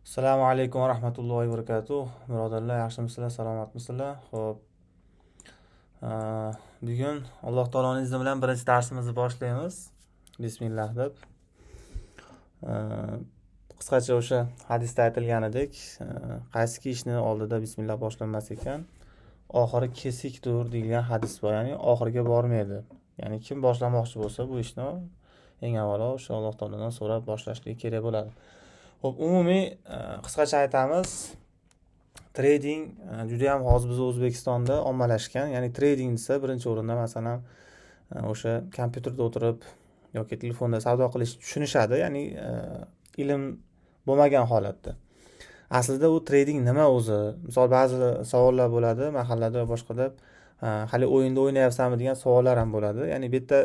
Assalomu alaykum va rahmatullohi va barakatuh. Birodarlar, yaxshimisizlar, salomatmisizlar? Xo'p, bugun Alloh taoloning izni bilan birinchi darsimizni boshlaymiz. Bismillah deb. Qisqacha o'sha hadisda aytilganidek, qaysiki ishni oldida bismillah boshlanmas ekan, oxiri kesikdir degan hadis bor. Ya'ni oxiriga bormaydi. Ya'ni kim boshlamoqchi bo'lsa bu ishni eng avvalo o'sha Alloh taolodan so'rab boshlashlik kerak bo'ladi. Xo'p, umumiy qisqacha aytamiz. Trading juda ham hozir biz O'zbekistonda ommalashgan. Ya'ni trading desa birinchi o'rinda masalan o'sha kompyuterda o'tirib yoki telefonda savdo qilish tushunishadi. Ya'ni ilm bo'lmagan holatda. Aslida u trading nima o'zi? Misol ba'zi savollar bo'ladi mahallada va boshqada, hali o'yinda o'ynayapsanmi degan savollar ham bo'ladi. Ya'ni bu yerda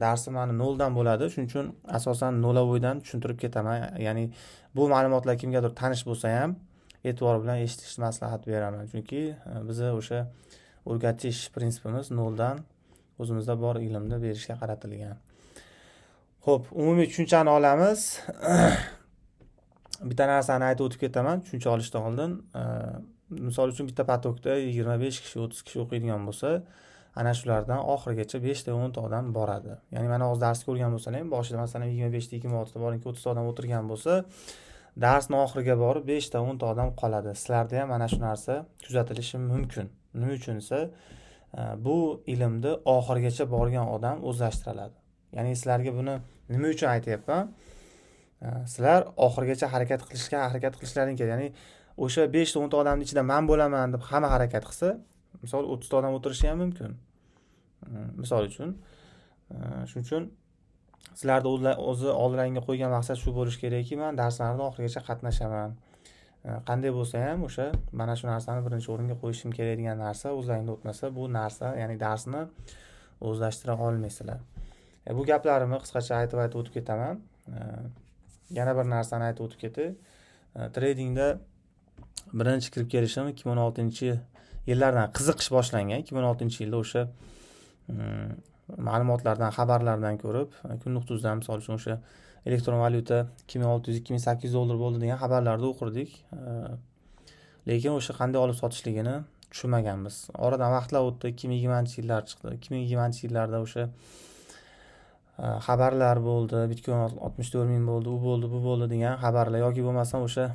darsim mani noldan bo'ladi. Shuning uchun asosan no'lavoydan tushuntirib ketaman. Ya'ni bu ma'lumotlar kimgadir tanish bo'lsa ham e'tibor bilan eshitishni maslahat beraman. Chunki biz o'sha o'rgatish prinsipimiz noldan o'zimizda bor ilmni berishga qaratilgan. Xo'p, umumiy tushunchani olamiz. Bitta narsani aytib o'tib ketaman tushuncha olishdan oldin. Misol uchun bitta potokda 25 kishi, 30 kishi o'qiydigan bo'lsa, ana shulardan oxirigacha 5 ta 10 ta odam boradi. Ya'ni mana hozir dars ko'rgan bo'lsalar ham boshida masalan 25 ta 26 ta borinki 30 ta odam o'tirgan bo'lsa, darsni oxiriga borib 5 ta 10 ta odam qoladi. Sizlarda ham mana shu narsa kuzatilishi mumkin. Nima uchun esa bu ilmni oxirigacha borgan odam o'zlashtiriladi. Ya'ni sizlarga buni nima uchun aytayapman? Sizlar oxirigacha harakat qilishlaring kerak. Ya'ni o'sha 5 ta 10 ta odamning ichida men bo'laman deb hamma harakat qilsa, misol 30 ta odam o'tirishi ham mumkin. Misol uchun. Shuning uchun sizlarni o'zi oldingizga qo'ygan maqsad shu bo'lishi kerakki, men darslarning oxirigacha qatnashaman. Qanday bo'lsa ham o'sha mana shu narsani birinchi o'ringa qo'yishim kerak degan narsa o'zlaringizda o'tmasa, bu narsa, ya'ni darsni o'zlashtira olmaysizlar. Bu gaplarimni qisqacha aytib o'tib ketaman. Yana bir narsani aytib o'tib ketay. Tradingda birinchi kirib kelishim 2016-yillardan qiziqish boshlangan. 2016-yilda o'sha ma'lumotlardan, xabarlardan ko'rib, Kun.uz'dan misol uchun o'sha elektron valyuta 2600-2800 dollar bo'ldi degan xabarlarni o'qirdik. Lekin o'sha qanday olib sotishligini tushunmaganmiz. Oradan vaqtlar o'tdi, 2020-yillar chiqdi. 2020-yillarda o'sha xabarlar bo'ldi, Bitcoin 64 ming bo'ldi, u bo'ldi, bu bo'ldi degan xabarlar yoki bo'lmasam o'sha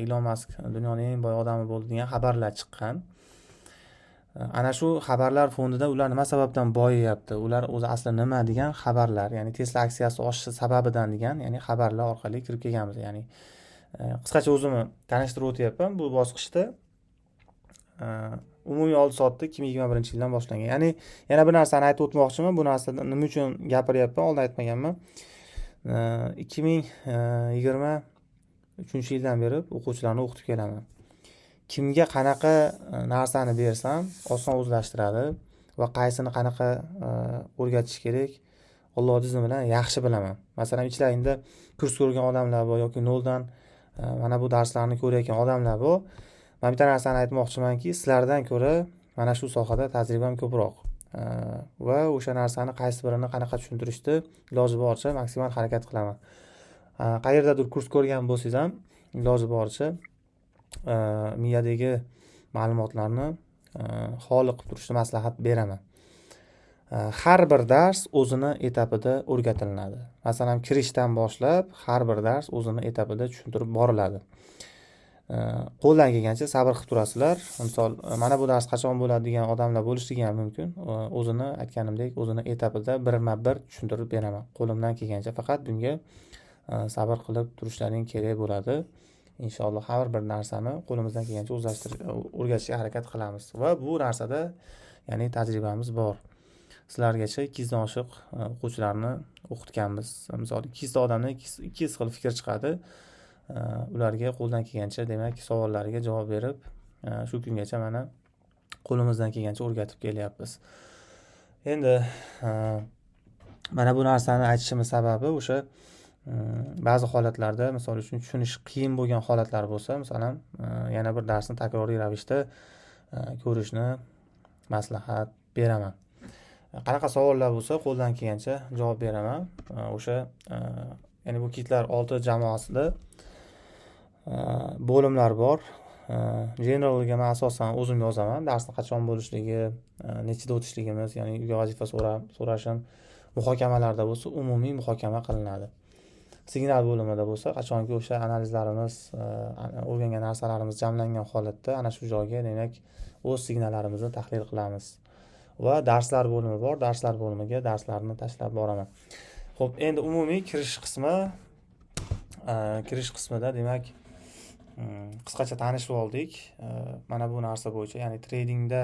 Elon Musk dunyoning eng boy odami bo'ldi degan xabarlar chiqqan. Ana shu xabarlar fonida ular nima sababdan boyiyapti, ular o'zi asli nima degan xabarlar, ya'ni Tesla aksiyasi oshishi sababidan degan, ya'ni xabarlar orqali kirib kelganmiz. Ya'ni qisqacha o'zimni tanishtirib o'tyapman bu bosqichda. Umumiy oldi sotdi 2021-yildan boshlangan. Ya'ni yana bir narsani aytib o'tmoqchiman. Bu narsani nima uchun gapiryapman, oldin aytmaganman. 2023-yildan beri o'quvchilarni o'qitib kelaman. Kimga qanaqa narsani bersam oson o'zlashtiradi va qaysini qanaqa o'rgatish kerak, Alloh izni bilan yaxshi bilaman. Masalan, ichlaringda kurs ko'rgan odamlar bor yoki noldan mana bu darslarni ko'rayotgan odamlar bor. Men bitta narsani aytmoqchimanki, sizlardan ko'ra mana shu sohada tajribam ko'proq. Va o'sha narsani qaysi birini qanaqa tushuntirishni iloji boricha maksimal harakat qilaman. Qayerdadir kurs ko'rgan bo'lsangiz ham iloji boricha miyadagi ma'lumotlarni xoli qilib turishni maslahat beraman. Har bir dars o'zini etapida o'rgatilinadi. Masalan, kirishdan boshlab har bir dars o'zini etapida tushuntirib boriladi. Qo'ldan kelgancha sabr qilib turasizlar. Misol, mana bu dars qachon bo'ladi degan odamlar bo'lishligi ham mumkin. O'zini aytganimdek, o'zini etapida birma-bir tushuntirib beraman. Qo'limdan kelgancha faqat bunga sabr qilib turishlaring kerak bo'ladi. Inshaalloh har bir narsani qo'limizdan kelgancha o'rgatishga harakat qilamiz va bu narsada ya'ni tajribamiz bor. Sizlargacha 200 dan oshiq o'quvchilarni o'qitganmiz. Misol 200 ta odamdan 200 xil fikr chiqadi. Ularga qo'ldan kelgancha, demak, savollariga javob berib, shu kungacha mana qo'limizdan kelgancha o'rgatib kelyapmiz. Endi mana bu narsani aytishimiz sababi o'sha ba'zi holatlarda, misol uchun tushunish qiyin bo'lgan holatlar bo'lsa, masalan, yana bir darsni takroriy ravishda ko'rishni maslahat beraman. Qanaqa savollar bo'lsa, qo'ldan kelgancha javob beraman. O'sha ya'ni bu kitlar 6 jamoasida bo'limlar bor. Generalga men asosan o'zim yozaman. Darsni qachon bo'lishligi, nechida o'tishligimiz, ya'ni uyga vazifa so'rashim, muhokamalarda bo'lsa umumiy muhokama qilinadi. Signal bo'limida bo'lsa, qachonki o'sha analizlarimiz, o'rgangan narsalarimiz jamlangan holatda ana shu joyga, demak, o'z signallarimizni tahlil qilamiz. Va darslar bo'limi bor, darslar bo'limiga darslarni tashlab boraman. Xo'p, endi umumiy kirish qismida demak qisqacha tanishib oldik. Mana bu narsa bo'yicha, ya'ni tradingda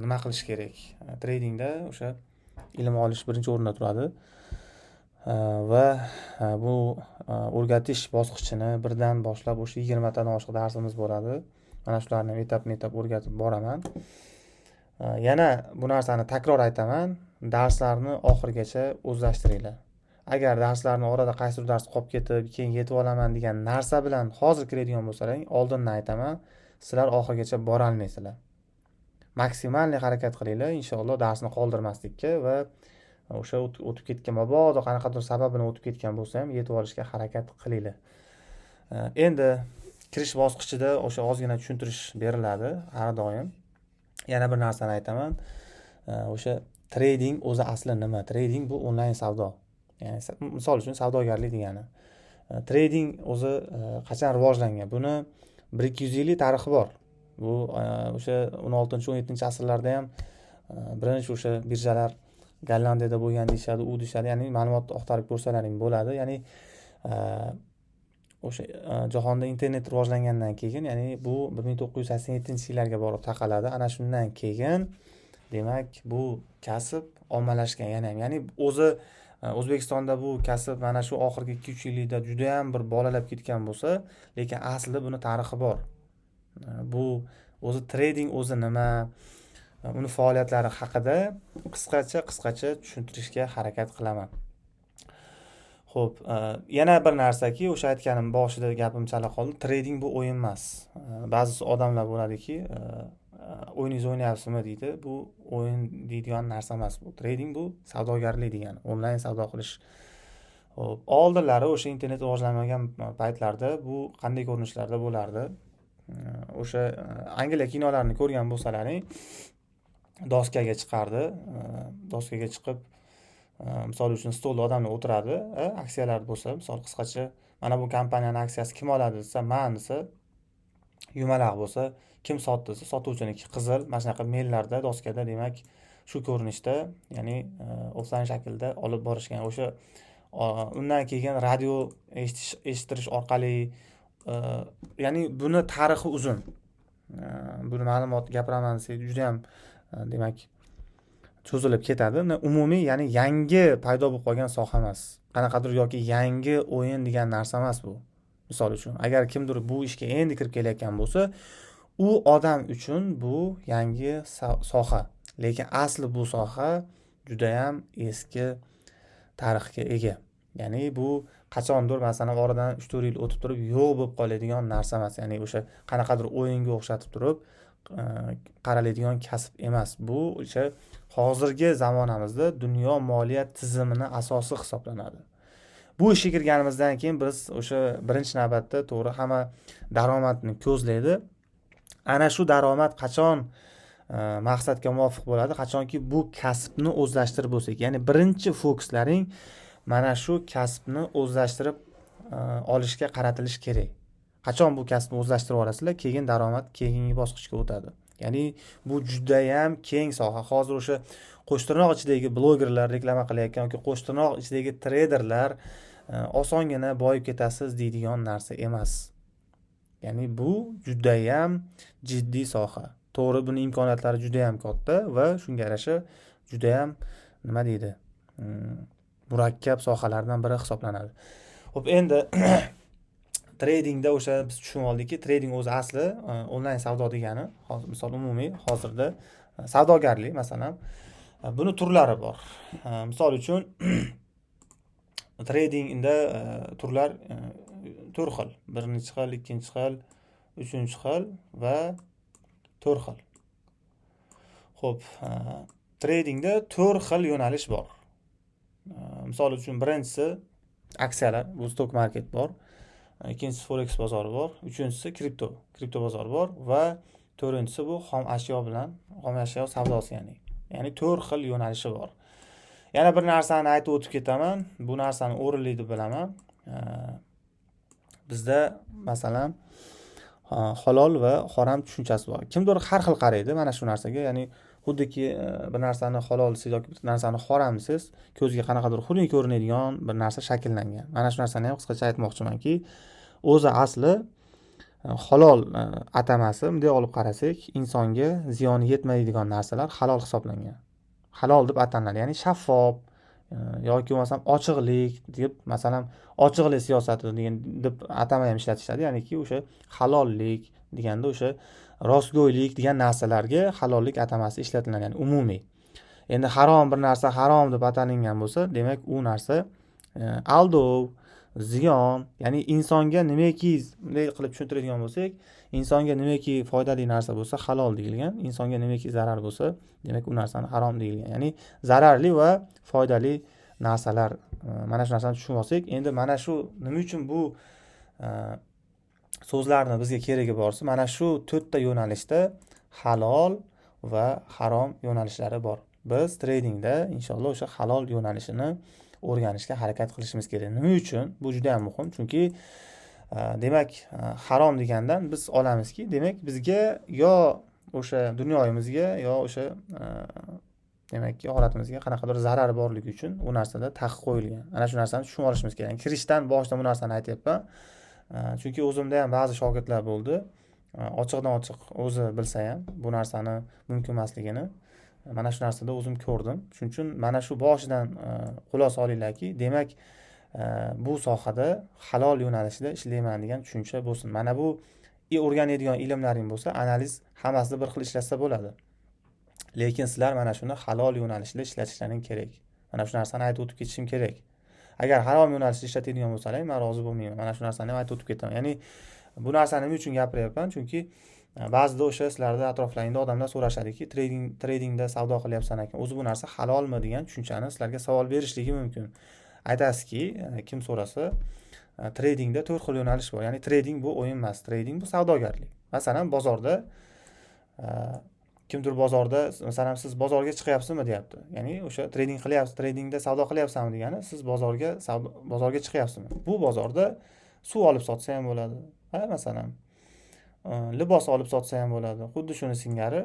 nima qilish kerak? Tradingda o'sha ilm olish birinchi o'rinda turadi. Va bu o'rgatish bosqichini birdan boshlab o'sha 20 tadan oshiq darsimiz bo'ladi. Mana shularni etap o'rgatib boraman. Yana bu narsani takror aytaman, darslarni oxirigacha o'zlashtiringlar. Agar darslarni orada qaysidir dars qolib ketib, keyin yetib olaman degan narsa bilan hozir kiradigan bo'lsalaring, oldindan aytaman, sizlar oxirigacha bora olmaysizlar. Maksimalniy harakat qilinglar, inshaalloh darsni qoldirmaslikka va o'sha o'tib ketgan, mabodo qanaqadir sabab bilan o'tib ketgan bo'lsa ham yetib olishga harakat qilinglar. Endi kirish bosqichida o'sha ozgina tushuntirish beriladi har doim. Yana bir narsani aytaman. O'sha trading o'zi asli nima? Trading bu onlayn savdo. Ya'ni misol uchun savdogarlik degani. Trading o'zi qachon rivojlangan? Buni 100-200 yillik tarixi bor. Bu o'sha 16-17-asrlarda ham birinchi o'sha birjalar Gollandiyada bo'lgan deyshadi, u deyshadi. Ya'ni ma'lumot axtarib ko'rsalaring bo'ladi. Ya'ni o'sha jahonda internet rivojlangandan keyin, ya'ni bu 1987-yillarga borib taqaladi. Ana shundan keyin demak bu kasb ommalashgan. Ya'ni o'zi O'zbekistonda bu kasb mana shu oxirgi 2-3 yillikda juda ham bir bolalab ketgan bo'lsa, lekin aslida buni tarixi bor. Bu o'zi trading o'zi nima, uni faoliyatlari haqida qisqacha tushuntirishga harakat qilaman. Xo'p, yana bir narsaki, o'sha aytganim boshida gapim chala qoldi. Trading bu o'yin emas. Ba'zi odamlar bo'ladiki, o'yningiz o'ynayapsizmi deydi. Bu o'yin deydigan narsa emas bu. Trading bu savdogarlik degani, onlayn savdo qilish. Xo'p, oldinlari o'sha internet rivojlanmagan paytlarda bu qanday ko'rinishlarda bo'lardi? O'sha Angliya kinolarini ko'rgan bo'lsalaring, doskaga chiqardi. Doskaga chiqib, misol uchun stolda odamlar o'tiradi, aksiyalar bo'lsa, misol qisqacha, mana bu kompaniyaning aksiyasi kim oladi desa, men desa, yumaloq bo'lsa, kim sotdi desa, sotuvchiniki qizil, mana shunaqa mellarda, doskada, demak, shu ko'rinishda, ya'ni offlayn shaklda olib borishgan. O'sha undan keyin radio eshitish orqali, ya'ni buni tarixi uzun. Buni ma'lumot gapiraman desak, juda ham demak cho'zilib ketadi. Umumiy, ya'ni yangi paydo bo'lib qolgan soha emas. Qanaqadir yoki yangi o'yin degan narsa emas bu. Misol uchun, agar kimdir bu ishga endi kirib kelayotgan bo'lsa, u odam uchun bu yangi soha. Lekin asli bu soha juda ham eski tarixga ega. Ya'ni bu qachondir, masalan, oradan 3-4 yil o'tib turib yo'q bo'lib qoladigan narsa emas. Ya'ni o'sha qanaqadir o'yinga o'xshatib turib qaraladigan kasb emas. Bu o'sha hozirgi zamonamizda dunyo moliyat tizimini asosi hisoblanadi. Bu ishga kirganimizdan keyin biz o'sha birinchi navbatda to'g'ri hamma daromadni ko'zlaydi. Ana shu daromad qachon maqsadga muvofiq bo'ladi? Qachonki bu kasbni o'zlashtirib bo'lsak. Ya'ni birinchi fokuslaring mana shu kasbni o'zlashtirib olishga qaratilish kerak. Qachon bu kasbni o'zlashtirib olasizlar, keyin daromad keyingi bosqichga o'tadi. Ya'ni bu juda ham keng soha. Hozir o'sha qo'shtirnoq ichidagi blogerlar reklama qilayotgan yoki qo'shtirnoq ichidagi treyderlar osongina boyib ketasiz deydigan narsa emas. Ya'ni bu juda ham jiddiy soha. To'g'ri, buni imkoniyatlari juda ham katta va shunga yarasha juda ham nima deydi? Murakkab sohalardan biri hisoblanadi. Xo'p, endi tradingda o'sha biz tushunib oldikki, trading o'zi asli onlayn savdo degani, misol umumiy hozirda savdogarlik, masalan, buni turlari bor. Misol uchun tradingda turlar 4 xil. Birinchi xil, ikkinchi xil, uchinchi xil va 4 xil. Xo'p, tradingda 4 xil yo'nalish bor. Misol uchun birinchisi aksiyalar, bu stock market bor. ikkinchisi forex bozori bor, uchinchisi kripto bozori bor va to'rtinchisi bu xom ashyo savdosi, ya'ni 4 xil yo'nalishi bor. Yana bir narsani aytib o'tib ketaman. Bu narsani o'rinli deb bilaman. Bizda masalan halol va harom tushunchasi bor. Kimdir har xil qaraydi mana shu narsaga, ya'ni xuddiki bir narsani halol desiz yoki bir narsani harom desiz, ko'zga qanaqadir xunuk ko'rinadigan bir narsa shakllangan. Mana shu narsani ham qisqacha aytmoqchimanki, o'zi asli halol atamasi bunday olib qarasak, insonga ziyoni yetmaydigan narsalar halol hisoblangan. Halol deb atanadi, ya'ni shaffof yoki bo'lmasam ochiqlik deb, masalan, ochiqlik siyosati deb atama ham ishlatishadi, ya'niki o'sha halollik deganda o'sha rostgo'ylik degan narsalarga halollik atamasi ishlatiladi, ya'ni umumiy. Endi harom bir narsa harom deb atalingan bo'lsa, demak u narsa aldov, ziyon, ya'ni insonga nimaki bunday qilib tushuntiradigan bo'lsak, insonga nimaki foydali narsa bo'lsa halol deyilgan, insonga nimaki zarar bo'lsa, demak u narsani harom deyilgan. Ya'ni zararli va foydali narsalar, mana shu narsani tushunib olsak, endi mana shu nima uchun bu so'zlarni bizga keragi borsa, mana shu 4 ta yo'nalishda halol va harom yo'nalishlari bor. Biz tradingda inshaalloh o'sha halol yo'nalishini o'rganishga harakat qilishimiz kerak. Nima uchun? Bu juda ham muhim. Chunki demak, harom degandan biz olamizki, demak bizga yo o'sha dunyoyimizga yo o'sha demakki holatimizga qanaqadir zarar borligi uchun u narsada taqiq qo'yilgan. Ana shu narsani tushunib olishimiz kerak. Kirishdan boshida bu narsani aytyapman. Chunki o'zimda ham ba'zi shogirdlar bo'ldi. Ochiqdan ochiq o'zi bilsa ham bu narsani mumkin emasligini mana shu narsada o'zim ko'rdim. Shuning uchun mana shu boshidan xulosa olinglarki, demak bu sohada halol yo'nalishda ishlayman degan tushuncha bo'lsin. Mana bu o'rganadigan ilmlaring bo'lsa, analiz hammasida bir xil ishlatsa bo'ladi. Lekin sizlar mana shuni halol yo'nalishda ishlatishlaring kerak. Mana shu narsani aytib o'tib ketishim kerak. Agar harom yo'nalishda ishlatadigan bo'lsalar, men rozi bo'lmayman. Mana shu narsani ham aytib o'tib ketaman. Ya'ni bu narsani nima uchun gapiryapman? Chunki ba'zida o'sha sizlarda atroflaringda odamlar so'rashadiki, tradingda savdo qilyapsan ekan, o'zi bu narsa halolmi degan tushunchani sizlarga savol berishligi mumkin. Aytasizki, kim so'rasa, tradingda 4 xil yo'nalish bor. Ya'ni trading bu o'yin emas, trading bu savdogarlik. Masalan, bozorda kimdir bozorda, masalan, siz bozorga chiqyapsizmi deyapti. Ya'ni o'sha trading qilyapsiz, tradingda savdo qilyapsanmi degani, siz bozorga chiqyapsizmi? Bu bozorda suv olib sotsa ham bo'ladi. Masalan, libos olib sotsa ham bo'ladi. Xuddi shuni singari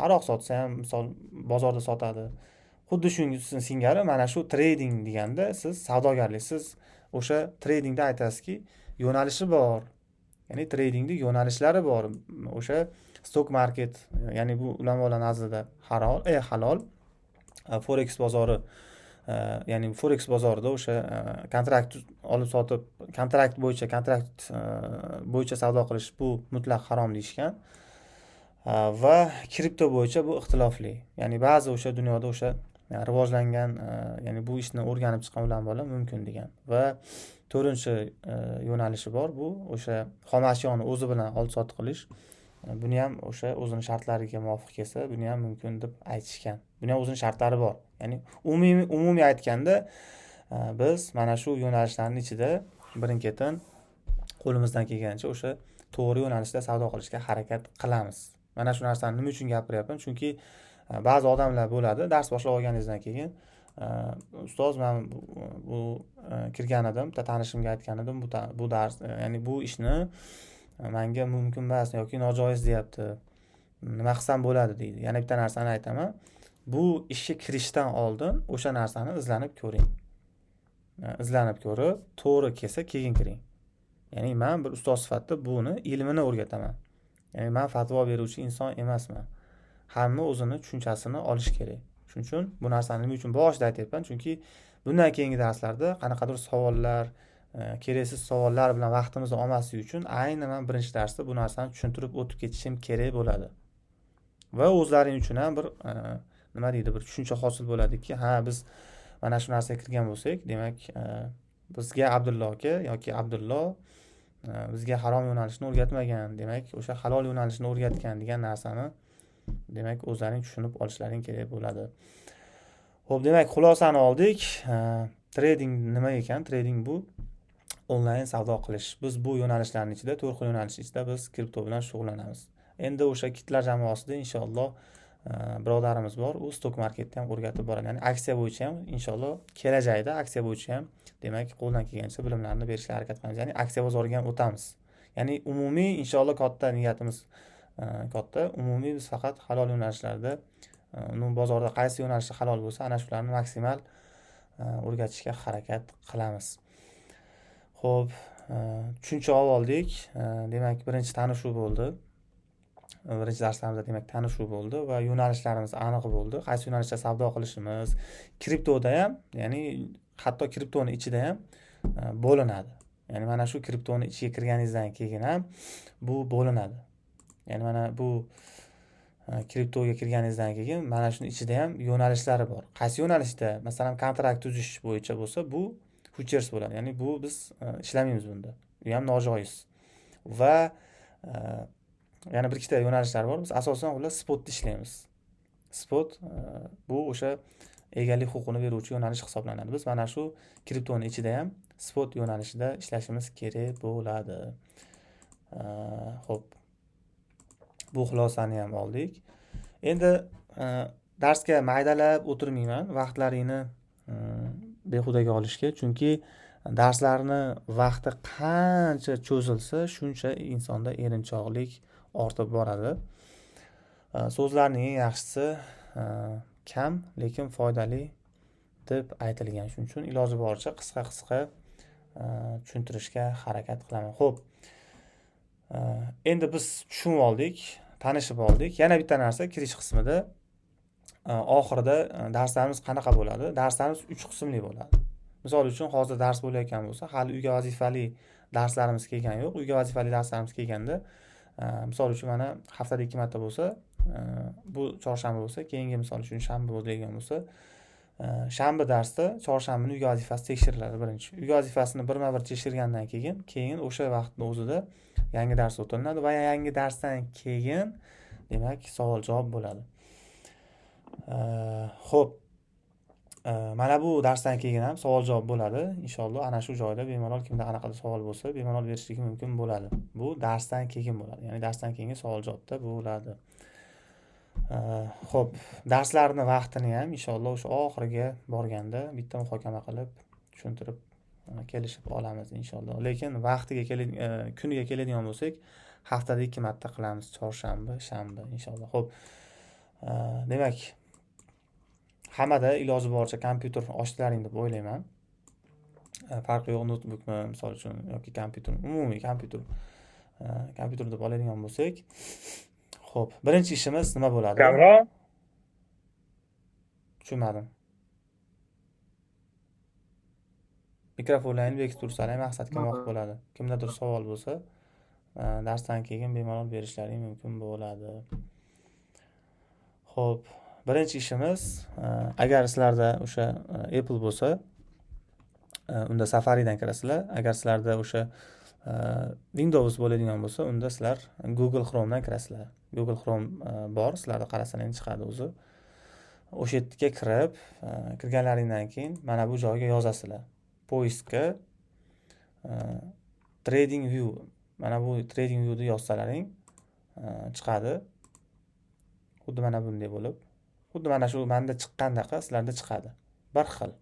aroq sotsa ham misol bozorda sotadi. Xuddi shuni singari mana shu trading deganda siz savdogarlik, siz o'sha tradingda aytasizki, yo'nalishi bor. Ya'ni tradingda yo'nalishlari bor. O'sha stock market, ya'ni bu ulamolar nazarda halol, forex bozori, ya'ni forex bozorida o'sha kontrakt olib sotib, kontrakt bo'yicha savdo qilish bu mutlaq harom deyishgan. Va kripto bo'yicha bu ixtilofli. Ya'ni ba'zi o'sha dunyoda o'sha rivojlangan, ya'ni bu ishni o'rganib chiqqan ulamolar mumkin degan. Va 4-chi yo'nalishi bor, bu o'sha xom ashyoni o'zi bilan oldi-sotdi qilish. Buni ham o'sha o'zining shartlariga muvofiq kelsa, buni ham mumkin deb aytishgan. Buni ham o'zining shartlari bor. Ya'ni umumiy aytganda biz mana shu yo'nalishlarning ichida birin-ketin qo'limizdan kelgancha o'sha to'g'ri yo'nalishda savdo qilishga harakat qilamiz. Mana shu narsani nima uchun gapiryapman? Chunki ba'zi odamlar bo'ladi, dars boshlab olganingizdan keyin, ustoz, men bu kirgan edim, tanishimga aytgan edim, bu dars, ya'ni bu ishni menga mumkin emas yoki nojoiz deyapti. Nima qilsam bo'ladi deydi. Yana bitta narsani aytaman. Bu ishga kirishdan oldin o'sha narsani izlanib ko'ring. Izlanib ko'rib, to'g'ri kelsa keyin kiring. Ya'ni men bir ustoz sifatida buni ilmini o'rgataman. Ya'ni men fatvo beruvchi inson emasman. Hamma o'zini tushunchasini olish kerak. Shuning uchun bu narsani nima uchun boshida aytyapman? Chunki bundan keyingi darslarda qanaqadir savollar, keraksiz savollar bilan vaqtimizni olmaslik uchun aynan men birinchi darsda bu narsani tushuntirib o'tib ketishim kerak bo'ladi. Va o'zlaring uchun ham bir nima deydi, bir tushuncha hosil bo'ladiki, ha, biz mana shu narsaga kirgan bo'lsak, demak, bizga Abdulloh aka yoki Abdulloh bizga harom yo'nalishni o'rgatmagan, demak, o'sha halol yo'nalishni o'rgatgan degan narsani demak o'zlaring tushunib olishlaring kerak bo'ladi. Xo'p, demak, xulosani oldik. Trading nima ekan? Trading bu onlayn savdo qilish. Biz bu yo'nalishlarning ichida, 4 xil yo'nalish ichida biz kripto bilan shug'ullanamiz. Endi o'sha kitlar jamoasida inshaalloh birodarimiz bor, u stok marketni ham o'rgatib boradi. Ya'ni aksiya bo'yicha ham inshaalloh kelajakda aksiya bo'yicha ham demak qo'ldan kelgancha bilimlarni berishga harakat qilamiz. Ya'ni aksiya bozoriga ham o'tamiz. Ya'ni umumiy inshaalloh katta niyatimiz katta. Umumiy biz faqat halol yo'nalishlarda bozorda qaysi yo'nalishi halol bo'lsa, ana shularni maksimal o'rgatishga harakat qilamiz. Xo'p, tushuncha oldik. Demak, birinchi tanishuv bo'ldi. Birinchi darslarimizda demak tanishuv bo'ldi va yo'nalishlarimiz aniq bo'ldi. Qaysi yo'nalishda savdo qilishimiz, kriptoda ham, ya'ni hatto kriptoni ichida ham bo'linadi. Ya'ni mana shu kriptoni ichiga kirganingizdan keyin ham bu bo'linadi. Ya'ni mana bu kriptoga kirganingizdan keyin mana shuni ichida ham yo'nalishlari bor. Qaysi yo'nalishda? Masalan, kontrakt tuzish bo'yicha bo'lsa, bu futures bo'ladi. Ya'ni bu biz ishlamaymiz bunda. Bu ham nojoiz. Va yana bir ikkita yo'nalishlar bor. Biz asosan ular spotda ishlaymiz. Spot bu o'sha egalik huquqini beruvchi yo'nalish hisoblanadi. Biz mana shu kriptoni ichida ham spot yo'nalishida ishlashimiz kerak bo'ladi. Xo'p. Bu xulosani ham oldik. Endi darsga maydalab o'tirmayman, vaqtlaringni behudaga olishga, chunki darslarni vaqti qancha cho'zilsa, shuncha insonda erinchoqlik ortib boradi. So'zlarning eng yaxshisi kam, lekin foydali deb aytilgan. Shuning uchun iloji boricha qisqa tushuntirishga harakat qilaman. Xo'p. Endi biz tushunib oldik, tanishib oldik. Yana bitta narsa kirish qismida oxirida darslarimiz qanaqa bo'ladi? Darslarimiz 3 qismli bo'ladi. Misol uchun hozir dars bo'layotgan bo'lsa, hali uyga vazifali darslarimiz kelgani yo'q. Uyga vazifali darslarimiz kelganda, misol uchun mana haftada 2 marta bo'lsa, bu chorshanba bo'lsa, keyingi misol uchun shanba bo'ladigan bo'lsa, shanba darsda chorshanbaning uyga vazifasi tekshiriladi birinchi. Uyga vazifasini birma-bir tekshirgandan keyin o'sha vaqtning o'zida yangi dars o'tiladi va yangi darsdan keyin demak savol-javob bo'ladi. Xo'p. Mana bu darsdan keyin ham savol-javob bo'ladi. Inshaalloh ana shu joyda bemalol kimda qanaqa savol bo'lsa, bemalol berishligi mumkin bo'ladi. Bu darsdan keyin bo'ladi. Ya'ni darsdan keyingi savol-javobda bo'ladi. Xo'p, darslarni vaqtini ham inshaalloh o'sha oxiriga borganda bitta muhokama qilib, tushuntirib kelishib olamiz inshaalloh. Lekin vaqtiga kuniga keladigan bo'lsak, haftada 2 marta qilamiz, chorshanba, shanba inshaalloh. Xo'p. Demak, hammada iloji boricha kompyuter ochdlaring deb o'ylayman. Farqi yo'q, notebookmi misol uchun yoki kompyuter, umumiy kompyuter. Kompyuter deb oladigan bo'lsak, xo'p, birinchi ishimiz nima bo'ladi? Kamron? Tushunmadim. Mikrofonlarni bekitib tursalar maqsad kelmoq bo'ladi. Kimdadir savol bo'lsa, darsdan keyin bemalol berishlaring mumkin bo'ladi. Xo'p, birinchi ishimiz, agar sizlarda o'sha Apple bo'lsa, unda Safari'dan kirasizlar. Agar sizlarda o'sha Windows bo'ladigan bo'lsa, unda sizlar Google Chrome'dan kirasizlar. Google Chrome bor, sizlarda qarasangiz chiqadi o'zi. O'sha yerga kirib, kirganlaringdan keyin mana bu joyga yozasizlar. Poiskka Trading View. Mana bu Trading View'ni yozsalaring chiqadi. Xuddi mana bunday bo'lib, xuddi mana shu menda chiqqandaqa sizlarda chiqadi. Bir xil.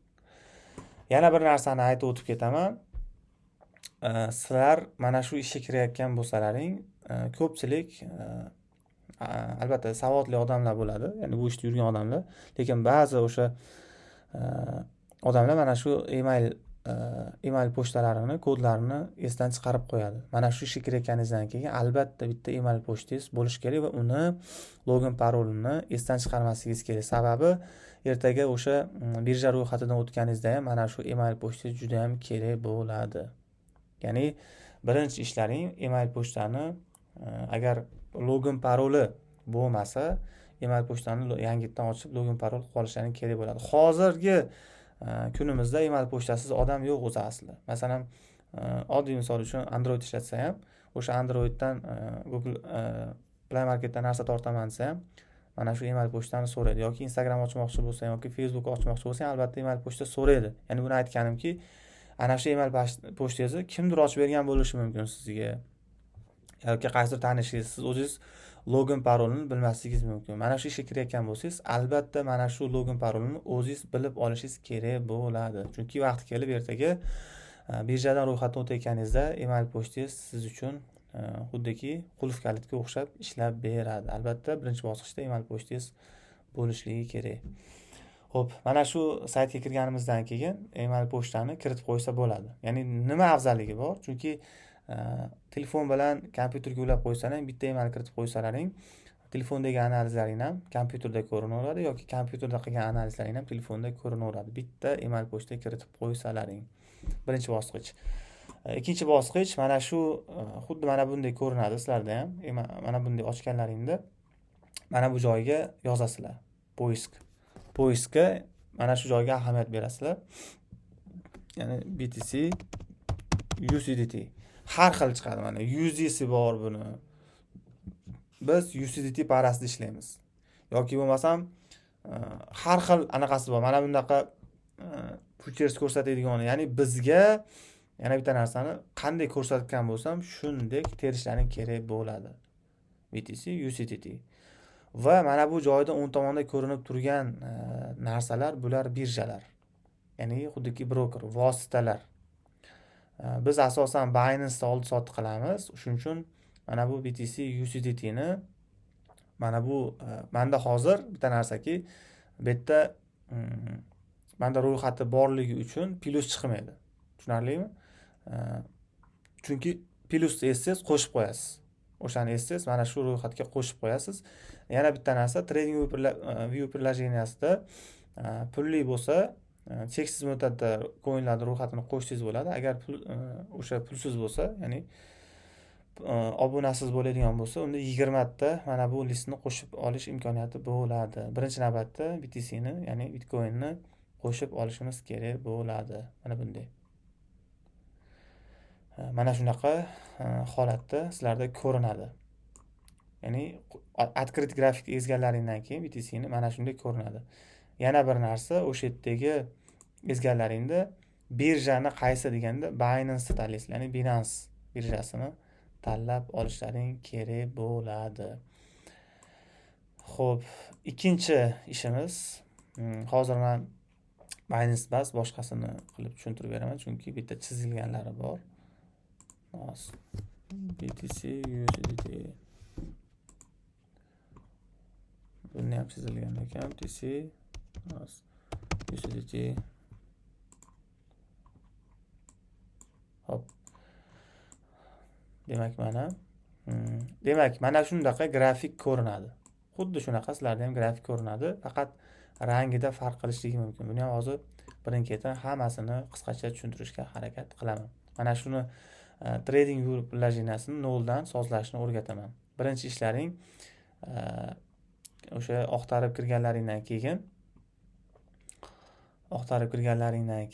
Yana bir narsani aytib o'tib ketaman. Sizlar mana shu ishga kirayotgan bo'lsalaring, ko'pchilik albatta savodli odamlar bo'ladi, ya'ni bu ishda yurgan odamlar, lekin ba'zi o'sha odamlar mana shu email pochtalarini, kodlarini esdan chiqarib qo'yadi. Mana shu ishga kirayotganingizdan keyin albatta bitta email pochtangiz bo'lishi kerak va uni login parolini esdan chiqarmasligingiz kerak. Sababi ertaga o'sha birja ro'yxatidan o'tganingizda ham mana shu email pochtangiz juda ham kerak bo'ladi. Ya'ni birinchi ishlaring email pochtani agar login paroli bo'lmasa, email pochtani yangitdan ochib login parol qilib olishlaring kerak bo'ladi. Hozirgi kunimizda email pochtasiz odam yo'q o'zi aslida. Masalan, oddiy misol uchun Android ishlatsa ham, o'sha Androiddan Google Play Marketdan narsa tortaman desa ham, mana shu email pochtani so'raydi. Yoki Instagram ochmoqchi bo'lsa yoki Facebook ochmoqchi bo'lsa, albatta email pochta so'raydi. Ya'ni buni aytganimki, ana shu email pochtangizni kimdir ochib bergan bo'lishi mumkin sizga, yoki qaysidir tanishingiz, siz o'zingiz login parolini bilmasligingiz mumkin. Mana shu ishga kirayotgan bo'lsangiz, albatta mana shu login parolini o'zingiz bilib olishingiz kerak bo'ladi. Chunki vaqti kelib ertaga birjadan ro'yxatdan o'tayotganingizda email pochtangiz siz uchun xuddiki qulf kalitga o'xshab ishlab beradi. Albatta birinchi bosqichda email pochtangiz bo'lishligi kerak. Xo'p, mana shu saytga kirganimizdan keyin email pochtani kiritib qo'ysa bo'ladi. Ya'ni nima afzalligi bor? Chunki telefon bilan kompyuterga ulab qo'ysalang, bitta email kiritib qo'ysalaring, telefondagi analizlaring ham kompyuterda ko'rinaveradi yoki kompyuterda qilgan analizlaring ham telefonda ko'rinaveradi. Bitta email pochta kiritib qo'ysalaring. Birinchi bosqich. Ikkinchi bosqich mana shu xuddi mana bunday ko'rinadi sizlarda ham. Mana bunday ochganlaringda mana bu joyga yozasizlar. Poiskga mana shu joyga ahamiyat berasizlar. Ya'ni BTC USDT har xil chiqadi. Mana USDC bor buni. Biz USDT parasida ishlaymiz. Yoki bo'lmasam har xil anaqasi bor. Mana bunaqa futures ko'rsatadigan, ya'ni bizga yana bitta narsani qanday ko'rsatgan bo'lsam, shunday terishlaring kerak bo'ladi. BTC USDT. Va mana bu joyda o'ng tomonda ko'rinib turgan narsalar bular birjalar. Ya'ni xuddiki broker, vositalar. Biz asosan Binance'da oldi-sotdi qilamiz. Shuning uchun mana bu BTC USDT ni mana bu menda hozir bitta narsaki, bu yerda menda ro'yxati borligi uchun plus chiqmaydi. Tushunarlimi? Chunki plus essiz qo'shib qo'yasiz. O'shani essiz mana shu ro'yxatga qo'shib qo'yasiz. Yana bitta narsa, trading view приложениесida pulli bo'lsa, cheksiz muddatda coinlarning ro'yxatini qo'shsangiz bo'ladi. Agar o'sha pulsiz bo'lsa, ya'ni obunasiz bo'ladigan bo'lsa, unda 20 ta mana bu listni qo'shib olish imkoniyati bo'ladi. Birinchi navbatda BTC ni, ya'ni Bitcoin ni qo'shib olishimiz kerak bo'ladi. Mana bunday. Mana shunaqa holatda sizlarda ko'rinadi. Ya'ni открыт grafik ezganlaringdan keyin BTC ni mana shunday ko'rinadi. Yana bir narsa, o'sha yerdagi ezganlaringda birjani qaysi deganda Binance tanlaysiz, ya'ni Binance birjasini tanlab olishlaring kerak bo'ladi. Xo'p, ikkinchi ishimiz, hozir men Binance bas boshqasini qilib tushuntirib beraman, chunki bitta chizilganlari bor. BTC USDT. Buni ham chizilgan ekan. BTC USDT. Hop. Demak mana shunaqa grafik ko'rinadi. Xuddi shunaqa sizlarda ham grafik ko'rinadi, faqat rangida farq qilishligi mumkin. Buni ham hozir birin-ketin hammasini qisqacha tushuntirishga harakat qilaman. Mana shuni trading view приложениесini noldan sozlashni o'rgataman. Birinchi ishlaring o'sha oqtarib kirganlaringdan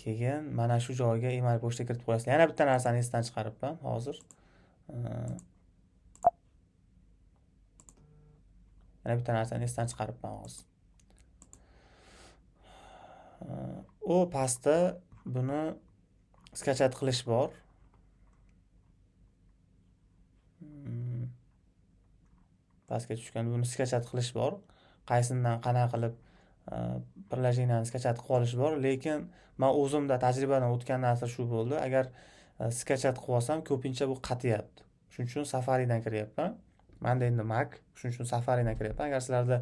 keyin mana shu joyga email pochta kiritib qo'yasizlar. Yana bitta narsani esdan chiqaribman hozir. U pastda buni skachat qilish bor. Pastga tushgan buni skachat qilish bor. Qaysidan qanaqa qilib приложениeni skachat qilib olish bor, lekin men o'zimda tajribadan o'tgan narsa shu bo'ldi. Agar skachat qilib olsam, ko'pincha bu qatiyapti. Shuning uchun Safari'dan kiryapman. Menda endi Mac, shuning uchun Safari'dan kiryapman. Agar sizlarda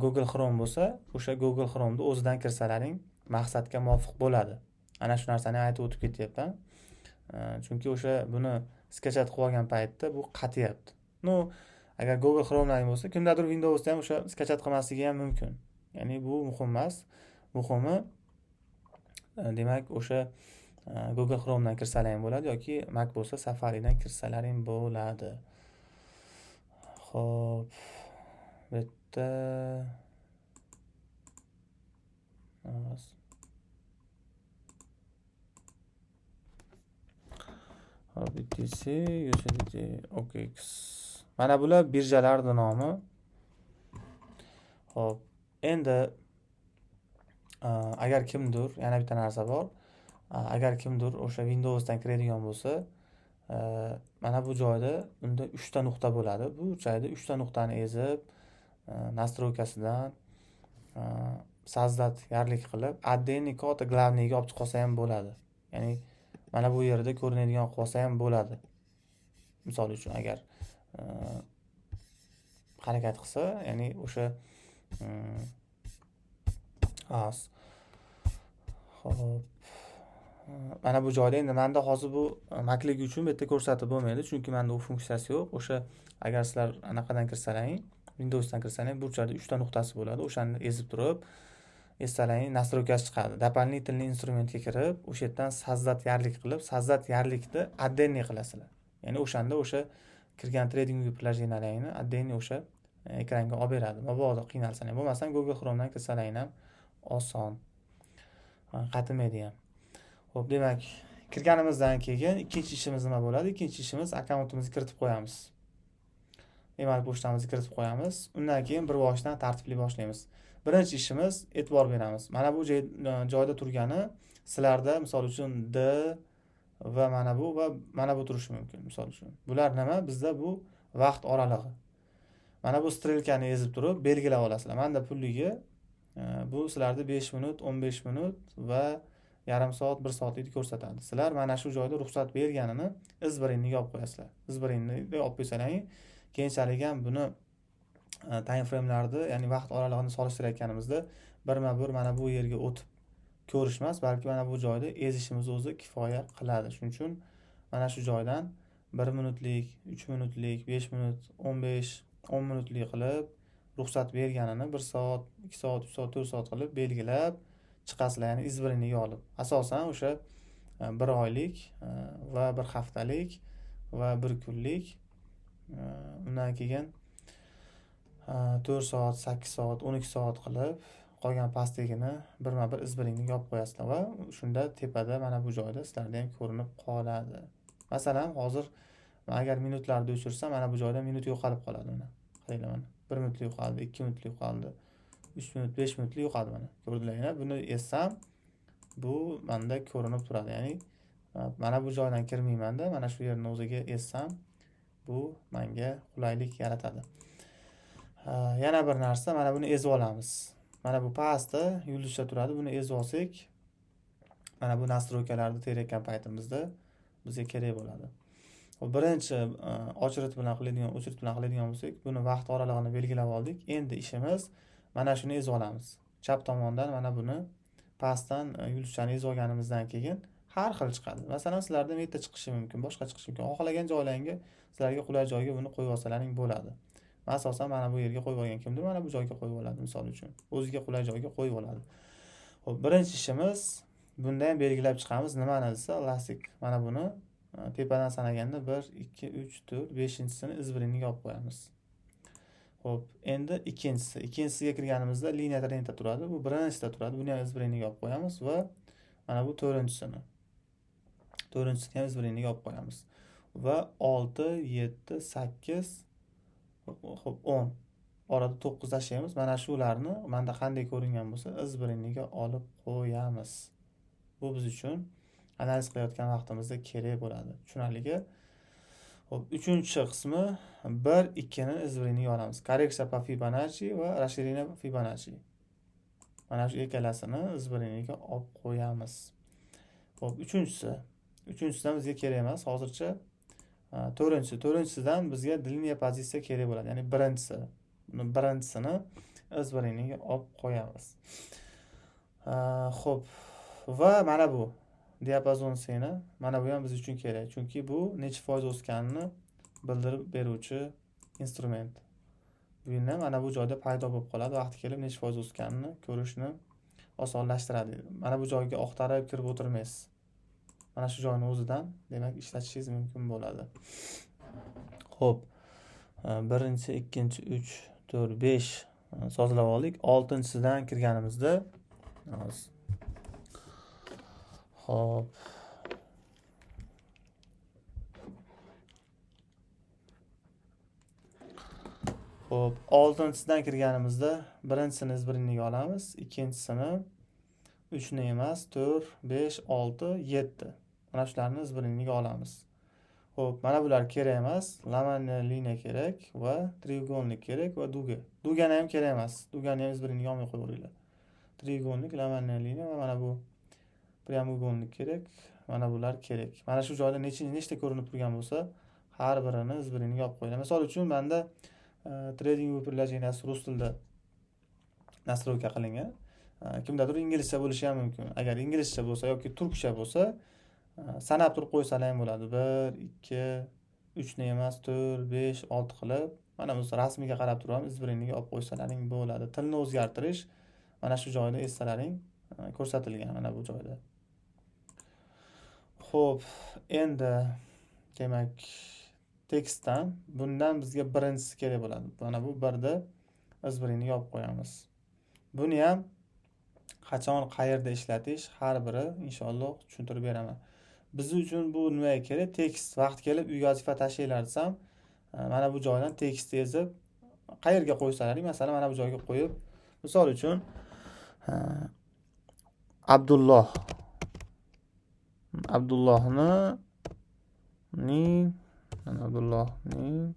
Google Chrome bo'lsa, o'sha Google Chrome'ni o'zidan kirsalaring maqsadga muvofiq bo'ladi. Ana shu narsani aytib o'tib ketyapman. Chunki o'sha buni skachat qilib olgan paytda bu qatiyapti. Agar Google Chrome'dan bo'lsa, kimdadir Windowsda ham o'sha skachat qilmasligi ham mumkin. Ya'ni bu muhim emas. Muhimi demak o'sha Google Chrome'dan kirsalaring bo'ladi yoki Mac bo'lsa Safari'dan kirsalaring bo'ladi. Xo'p. Bitta BTC USDT OKX. Mana bular birjalarning nomi. Xo'p, endi agar kimdir yana bitta narsa bor. Agar kimdir o'sha Windowsdan kiradigan bo'lsa, mana bu joyda unda 3 ta nuqta bo'ladi. Bu joyda 3 ta nuqtani ezib, настройкасidan создать yarlik qilib, отдельный kod главныйga olib chiqsa ham bo'ladi. Ya'ni mana bu yerda ko'rinadigan qolsa ham bo'ladi. Misol uchun agar harakat qilsa, ya'ni o'sha Xo'p. Mana bu joyda endi menda hozir bu Mac'lik uchun bu yerda ko'rsatib bo'lmaydi, chunki menda u funksiyasi yo'q. O'sha agar sizlar anaqadan kirsalaring, Windowsdan kirsalaring, bu joyda 3 ta nuqtasi bo'ladi. O'shani ezib turib, esalaring, настройкасы chiqadi. Дополнительный instrumentga kirib, o'sha yerdan создать yarlik qilib, создать yarlikni отдельный qilasizlar. Ya'ni o'shanda o'sha kirgan TradingView приложенияларni отдельный o'sha ekranga olib beradi. Mabodo qiynalsang, bo'lmasam Google Chromedan kirsalaring ham oson. Qatimaydi ham. Xo'p, demak, kirganimizdan keyin ikkinchi ishimiz nima bo'ladi? Ikkinchi ishimiz akkauntimizni kiritib qo'yamiz. Email pochtamizni kiritib qo'yamiz. Undan keyin bir boshdan tartibli boshlaymiz. Birinchi ishimiz e'tibor beramiz. Mana bu joyda turgani sizlarda misol uchun D va mana bu turishi mumkin, misol uchun. Bular nima? Bizda bu vaqt oralig'i. Mana bu strelkani ezib turib belgilab olasizlar. Menda pulligi bu sizlarda 5 minut, 15 minut va yarim soat, 1 soatlikni ko'rsatadi. Sizlar mana shu joyda ruxsat berganini izbirinniga olib qo'yasizlar. Izbirinniga olib qo'ysalaring, keyinchalik ham buni time frame'larni, ya'ni vaqt oralig'ini solishtirayotganimizda birma-bir mana bu yerga o'tib ko'rish emas, balki mana bu joyda ezishimiz o'zi kifoya qiladi. Shuning uchun mana shu joydan 1 minutlik, 3 minutlik, 5 minut, 15, 10 minutlik qilib ruxsat berganini 1 soat, 2 soat, 3 soat, 4 soat qilib belgilab chiqasizlar, ya'ni izbirinniga olib. Asosan o'sha 1 oylik va 1 haftalik va 1 kunlik, undan keyin 4 soat, 8 soat, 12 soat qilib qolgan pastligini birma-bir izbirinniga olib qo'yasizlar va shunda tepada mana bu joyda sizlarda ham ko'rinib qoladi. Masalan, hozir agar minutlarni o'chirsam, mana bu joyda minut yo'qolib qoladi mana. Qaranglar mana. 1 minut yo'qoldi, 2 minut yo'qoldi, 3 minut, 5 minut yo'qoldi mana. Ko'rdinglarmi? Buni essam bu menda ko'rinib turadi. Ya'ni mana bu joydan kirmayman-da, mana shu yerni o'ziga essam bu menga qulaylik yaratadi. Yana bir narsa, mana buni ezib olamiz. Mana bu pastda yulduzcha turadi. Buni ezib olsak, mana bu настройкаларni terayotgan paytimizda bizga kerak bo'ladi. Birinchi o'chirit bilan qiladigan bo'lsak, buni vaqt oralig'ini belgilab oldik. Endi ishimiz mana shuni ezib olamiz. Chap tomondan mana buni pastdan yulduzchani ezib olganimizdan keyin har xil chiqadi. Masalan, sizlarda meta chiqishi mumkin, boshqa chiqishi mumkin. Xohlagan joylaringga, sizlarga qulay joyga buni qo'yib olsalaring bo'ladi. Men asosan mana bu yerga qo'yib olgan kimdir, mana bu joyga qo'yib oladi, misol uchun. O'ziga qulay joyga qo'yib oladi. Xo'p, birinchi ishimiz bunda ham belgilab chiqamiz. Nimani desa, elastik mana buni tepadan sanaganda 1, 2, 3, 4, 5-sini izbirinniga olib qo'yamiz. Xo'p, endi ikkinchisiga kirganimizda liniya renta turadi. Bu birinchisida turadi. Buni ham izbirinniga olib qo'yamiz va mana bu to'rtinchisini ham izbirinniga olib qo'yamiz. Va 6, 7, 8, xo'p 10. Orada 9 tashlaymiz. Mana shularni menda qanday ko'ringan bo'lsa, izbirinniga olib qo'yamiz. Bu biz uchun analiz qilayotgan vaqtimizda kerak bo'ladi. Tushunarligi? Xo'p, uchinchi qismi 1, 2 ni izbirinniga olamiz. Korreksiya po Fibonacci va расширение po Fibonacci. Mana shu ikkalasini izbirinniga olib qo'yamiz. Xo'p, uchinchisidan bizga kerak emas. Hozircha to'rtinchisidan bizga liniya pozitsiya kerak bo'ladi. Ya'ni birinchisini izbirinniga olib qo'yamiz. Xo'p, va mana bu diapazon seni, mana bu ham biz uchun kerak. Chunki bu necha foiz o'sganini bildirib beruvchi instrument. Bu ham mana bu joyda paydo bo'lib qoladi. Vaqti kelib necha foiz o'sganini ko'rishni osonlashtiradi. Mana bu joyga oqtarib kirib o'tirmaysiz. Mana shu joyni o'zidan, demak, ishlatishingiz mumkin bo'ladi. Xo'p, birinchi, ikkinchi, 3, 4, 5 sozlab oldik. 6-sidan kirganimizda Xo'p. Xo'p, 6-sidan kirganimizda birinchisini izbirinniga olamiz, ikkinchisini 3 ni emas, 4, 5, 6, 7. Mana shularni izbirinligiga olamiz. Xo'p, mana bular kerak emas. Lamanniy liniya kerak va треугольник kerak va duga. Dugani ham kerak emas. Dugani ham izbirinligiga olmay qo'yaveringlar. Треугольник, lamanniy liniya va mana bu прямоугольник kerak. Mana bular kerak. Mana shu joyda nechta ko'rinib turgan bo'lsa, har birini izbirinligiga olib qo'yinglar. Misol uchun menda trading приложениесі rus tilida настройка qilingan. Kimdadir inglizcha bo'lishi ham mumkin. Agar inglizcha bo'lsa yoki turkcha bo'lsa, sanab turib qo'ysalar ham bo'ladi. 1, 2, 3 ni emas, 4, 5, 6 qilib, mana bu rasmiga qarab turib ham izbirinligiga olib qo'ysalaring bo'ladi. Tilni o'zgartirish mana shu joyda essalaring ko'rsatilgan mana bu joyda. Xo'p, endi demak tekstdan bundan bizga birinchisi kerak bo'ladi. Mana bu birda izbirinligiga olib qo'yamiz. Buni ham qachon qayerda ishlatish har biri inshaalloh tushuntirib beraman. Biz uchun bu nimaga kerak? Tekst vaqt kelib uyga vazifa tashlanglar desam, mana bu joydan tekst yozib qayerga qo'ysalaring, masalan mana bu joyga qo'yib, misol uchun Abdullohning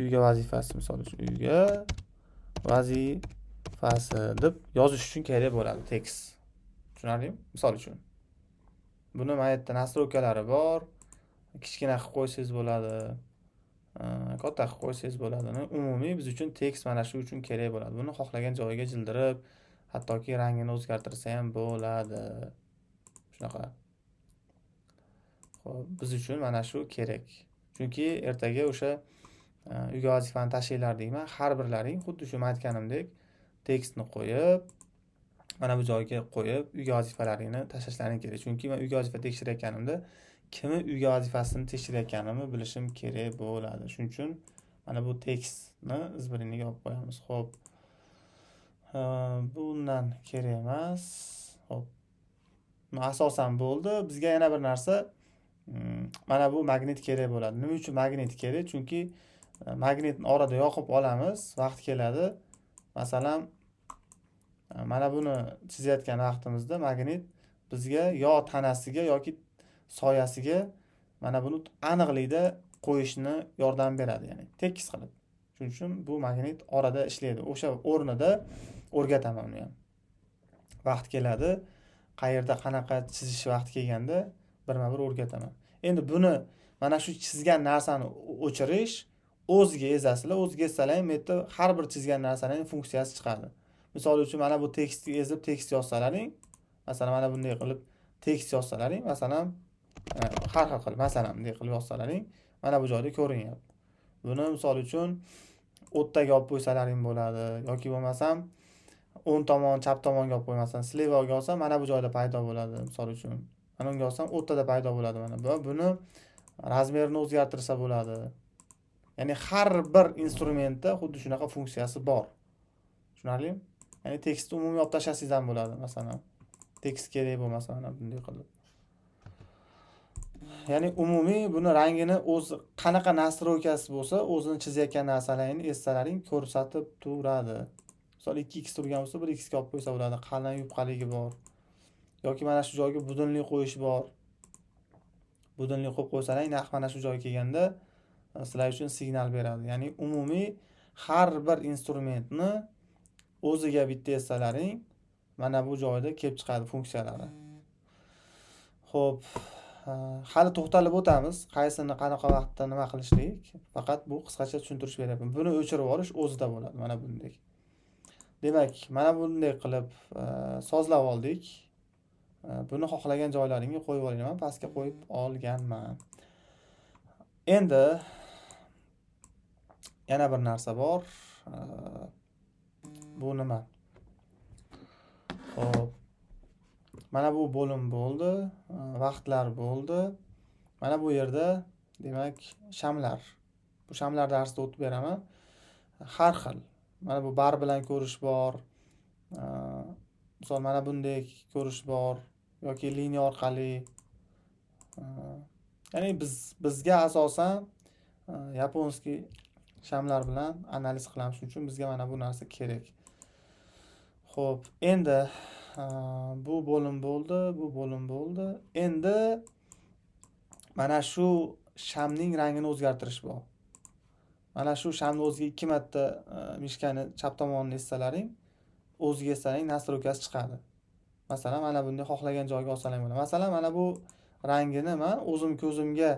uyga vazifasi, misol uchun uyga vazifasi deb yozish uchun kerak bo'ladi tekst. Tushunarlimi? Misol uchun. Buni mana yerda nastroykalari bor. Kichkina qilib qo'ysangiz bo'ladi. Katta qilib qo'ysangiz bo'ladi. Umumiy biz uchun tekst mana shu uchun kerak bo'ladi. Buni xohlagan joyiga jildirib, hattoki rangini o'zgartirsa ham bo'ladi. Shunaqa. Xo'p, biz uchun mana shu kerak. Chunki ertaga o'sha uyga vazifani tashlanglar deyman. Har birlaring xuddi shu aytganimdek tekstni qo'yib, mana bu joyga qo'yib, uyga vazifalaringni tashlashlaring kerak. Chunki men uyga vazifa tekshirayotganimda kimni uyga vazifasini tekshirayotganimni bilishim kerak bo'ladi. Shuning uchun mana bu tekstni izbirinligiga olib qo'yamiz. Xo'p. Bundan kerak emas. Xo'p. Asosan bo'ldi. Bizga yana bir narsa mana bu magnit kerak bo'ladi. Nima uchun magnit kerak? Chunki magnitni orada yoqib olamiz, vaqt keladi. Masalan, mana buni chizayotgan vaqtimizda magnit bizga yo tanasiga yoki soyasiga mana buni aniqlikda qo'yishni yordam beradi, ya'ni tekis qilib. Shuning uchun bu magnit orada ishlaydi. O'sha o'rnida o'rgataman uni ham. Vaqt keladi, qayerda qanaqa chizish vaqti kelganda birma-bir o'rgataman. Endi buni mana shu chizgan narsani o'chirish o'ziga ezasizlar, o'ziga ezsalar, bu yerda har bir chizgan narsaning funksiyasi chiqadi. Misol uchun mana bu tekstni ezib tekst yozsalaring, masalan mana bunday qilib tekst yozsalaring, masalan har xil qilib, masalan bunday qilib yozsalaring, mana bu joyda ko'rinyapti. Buni misol uchun o'rtaga olib qo'ysalaring bo'ladi yoki bo'lmasam o'ng tomon, chap tomonga olib qo'ymasam, slevaga olsam mana bu joyda paydo bo'ladi, misol uchun. Mana unga olsam o'rtada paydo bo'ladi mana bu. Buni razmerini o'zgartirsa bo'ladi. Ya'ni har bir instrumentda xuddi shunaqa funksiyasi bor. Tushunarlimi? Ya'ni tekstni umumiy olib tashlasangiz ham bo'ladi, masalan. Tekst kerak bo'lmasa mana bunday qilib. Ya'ni umumiy buni rangini o'zi qanaqa nastroykasi bo'lsa, o'zini chizayotgan narsalarini essalaring ko'rsatib turadi. Misol 2x turgan bo'lsa, 1x ga olib qo'ysa bo'ladi. Qalin yupqaligi bor. Yoki mana shu joyga budunlik qo'yish bor. Budunlik qo'yib qo'ysalang, naq mana shu joyga kelganda sizlar uchun signal beradi. Ya'ni umumiy har bir instrumentni o'ziga bitta essalaring, mana bu joyda kelib chiqadi funksiyalari. Xo'p, hali to'xtalib o'tamiz, qaysini qanaqa vaqtda nima qilishlik. Faqat bu qisqacha tushuntirish beryapman. Buni o'chirib olish o'zida bo'ladi, mana bunday. Demak, mana bunday qilib sozlab oldik. Buni xohlagan joylaringga qo'yib olaman, pastga qo'yib olganman. Endi yana bir narsa bor. Bu nima? Xo'p. Mana bu bo'lim bo'ldi, vaqtlar bo'ldi. Mana bu yerda demak shamlar. Bu shamlar darsida o'tib beraman. Har xil. Mana bu bar bilan ko'rish bor. Misol mana bunday ko'rish bor yoki liniya orqali. Ya'ni bizga asosan yaponskiy shamlar bilan analiz qilamiz. Shuning uchun bizga mana bu narsa kerak. Xo'p, endi bu bo'lim bo'ldi, bu bo'lim bo'ldi. Endi mana shu shamning rangini o'zgartirish bor. Mana shu shamni o'ziga 2 marta mishkani chap tomonini essalaring, o'ziga essaring nastroykasi chiqadi. Masalan, mana bunday xohlagan joyga olsalaring bo'ladi. Masalan, mana bu rangini men o'zim ko'zimga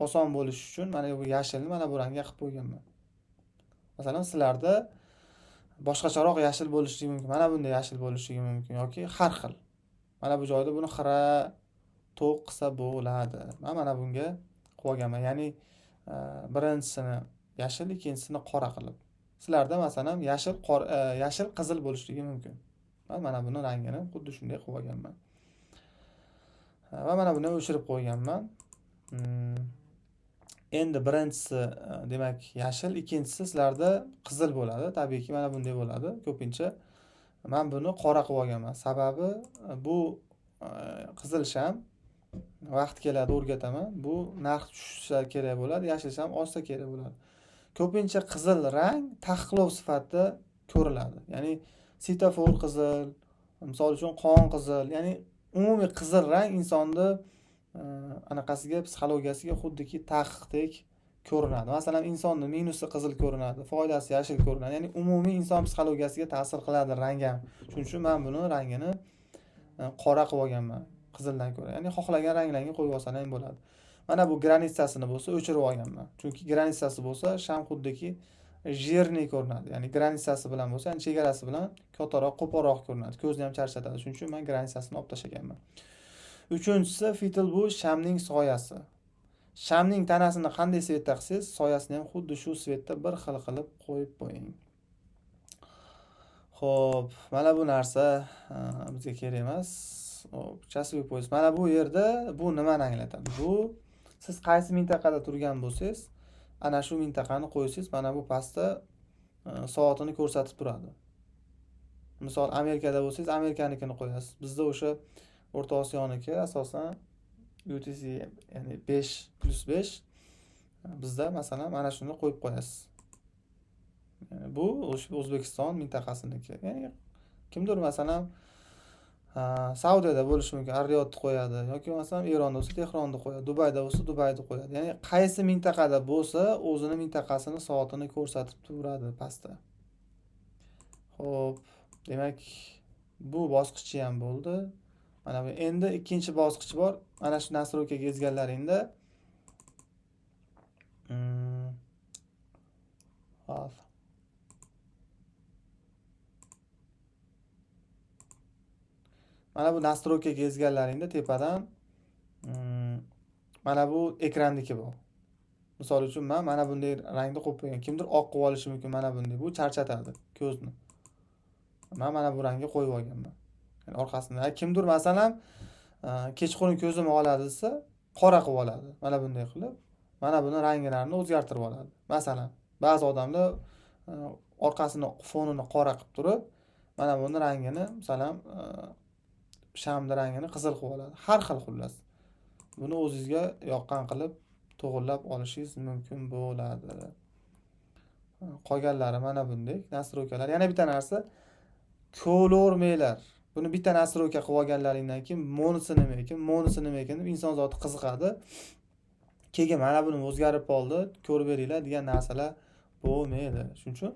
oson bo'lishi uchun mana bu yashilni mana bu rangga qilib qo'yganman. Masalan, sizlarda boshqacharoq yashil bo'lishi mumkin. Mana bunday yashil bo'lishi mumkin yoki har xil. Mana bu joyda buni xira to'q qilsa bo'ladi. Men mana bunga qo'yganman. Ya'ni birinchisini yashil, ikkinchisini qora qilib. Sizlarda masalan yashil qizil bo'lishi mumkin. Men mana buni rangini xuddi shunday qo'yganman. Va mana buni o'chirib qo'yganman. Endi birinchisi demak yashil, ikkinchisi sizlarda qizil bo'ladi. Tabiiyki mana bunday bo'ladi. Ko'pincha men buni qora qilib olganman. Sababi bu qizil sham vaqt keladi o'rgataman. Bu narx tushsa kerak bo'ladi, yashil sham oshsa kerak bo'ladi. Ko'pincha qizil rang taqiqlov sifatida ko'riladi. Ya'ni svetofor qizil, misol uchun qon qizil, ya'ni umumiy qizil rang insonni anaqasiga, psixologiyasiga xuddiki taqiqdek ko'rinadi. Masalan, insonning minusi qizil ko'rinadi, foydasi yashil ko'rinadi. Ya'ni umumiy inson psixologiyasiga ta'sir qiladi rang ham. Shuning uchun men buni rangini qora qilib olganman, qizildan ko'ra. Ya'ni xohlagan ranglarga qo'yib olsang bo'ladi. Mana bu granitsasini bo'lsa o'chirib olganman. Chunki granitsasi bo'lsa sham xuddiki jerniy ko'rinadi. Ya'ni granitsasi bilan bo'lsa, ya'ni chegarasi bilan kattaroq, qo'polroq ko'rinadi. Ko'zni ham charchatadi. Shuning uchun men granitsasini olib tashlaganman. Uchinchisi fitil, bu shamning soyasi. Shamning tanasini qanday svetda qilsangiz, soyasini ham xuddi shu svetda bir xil qilib qo'yib qo'ying. Xo'p, mana bu narsa bizga kerak emas. Chasib qo'ysiz. Mana bu yerda bu nimani anglatadi? Bu siz qaysi mintaqada turgan bo'lsangiz, ana shu mintaqani qo'ysiz, mana bu pastda soatini ko'rsatib turadi. Misol Amerikada bo'lsangiz, Amerikanikini qo'yasiz. Bizda o'sha O'rta Osiyoniki asosan UTC, ya'ni 5+5. Bizda masalan mana shuni qo'yib qo'yasiz. Yani bu O'zbekiston mintaqasiniki. Ya'ni kimdir masalan Saudiyada bo'lishi mumkin, Ar-Riyodni qo'yadi yoki masalan Eronda bo'lsa Tehronni qo'yadi, Dubayda bo'lsa Dubayni qo'yadi. Ya'ni qaysi mintaqada bo'lsa, o'zini mintaqasini soatini ko'rsatib turadi pastda. Xo'p, demak bu bosqichi ham bo'ldi. Mana bu endi ikkinchi bosqich bor. Mana shu nastroykaga yozganlaringda hop. Mana bu nastroykaga yozganlaringda tepadan mana bu ekranniki bu. Misol uchun men mana bunday rangda qo'yib qo'ygan. Kimdir oq qilib olishi mumkin mana bunday. Bu charchatadi ko'zni. Men mana bu rangga qo'yib olganman. Yani orqasida kimdir masalan kechqurun ko'zim oladi desa, qora qilib oladi. Mana bunday qilib, mana buni ranglarini o'zgartirib oladi. Masalan, ba'zi odamlar orqasini fonini qora qilib turib, mana buni rangini, masalan, shamni rangini qizil qilib oladi. Har xil xullas. Buni o'zingizga yoqqan qilib to'g'irlab olishingiz mumkin bo'ladi. Qolganlari mana bunday nastroykalar. Yana bitta narsa, ko'lormelar. Buni bitta nastroyka qilib olganlaringdan keyin monisi nima ekan deb inson zoti qiziqadi. Keyin mana buni o'zgarib qoldi, ko'rib beringlar degan narsalar bo'lmaydi. Shuning uchun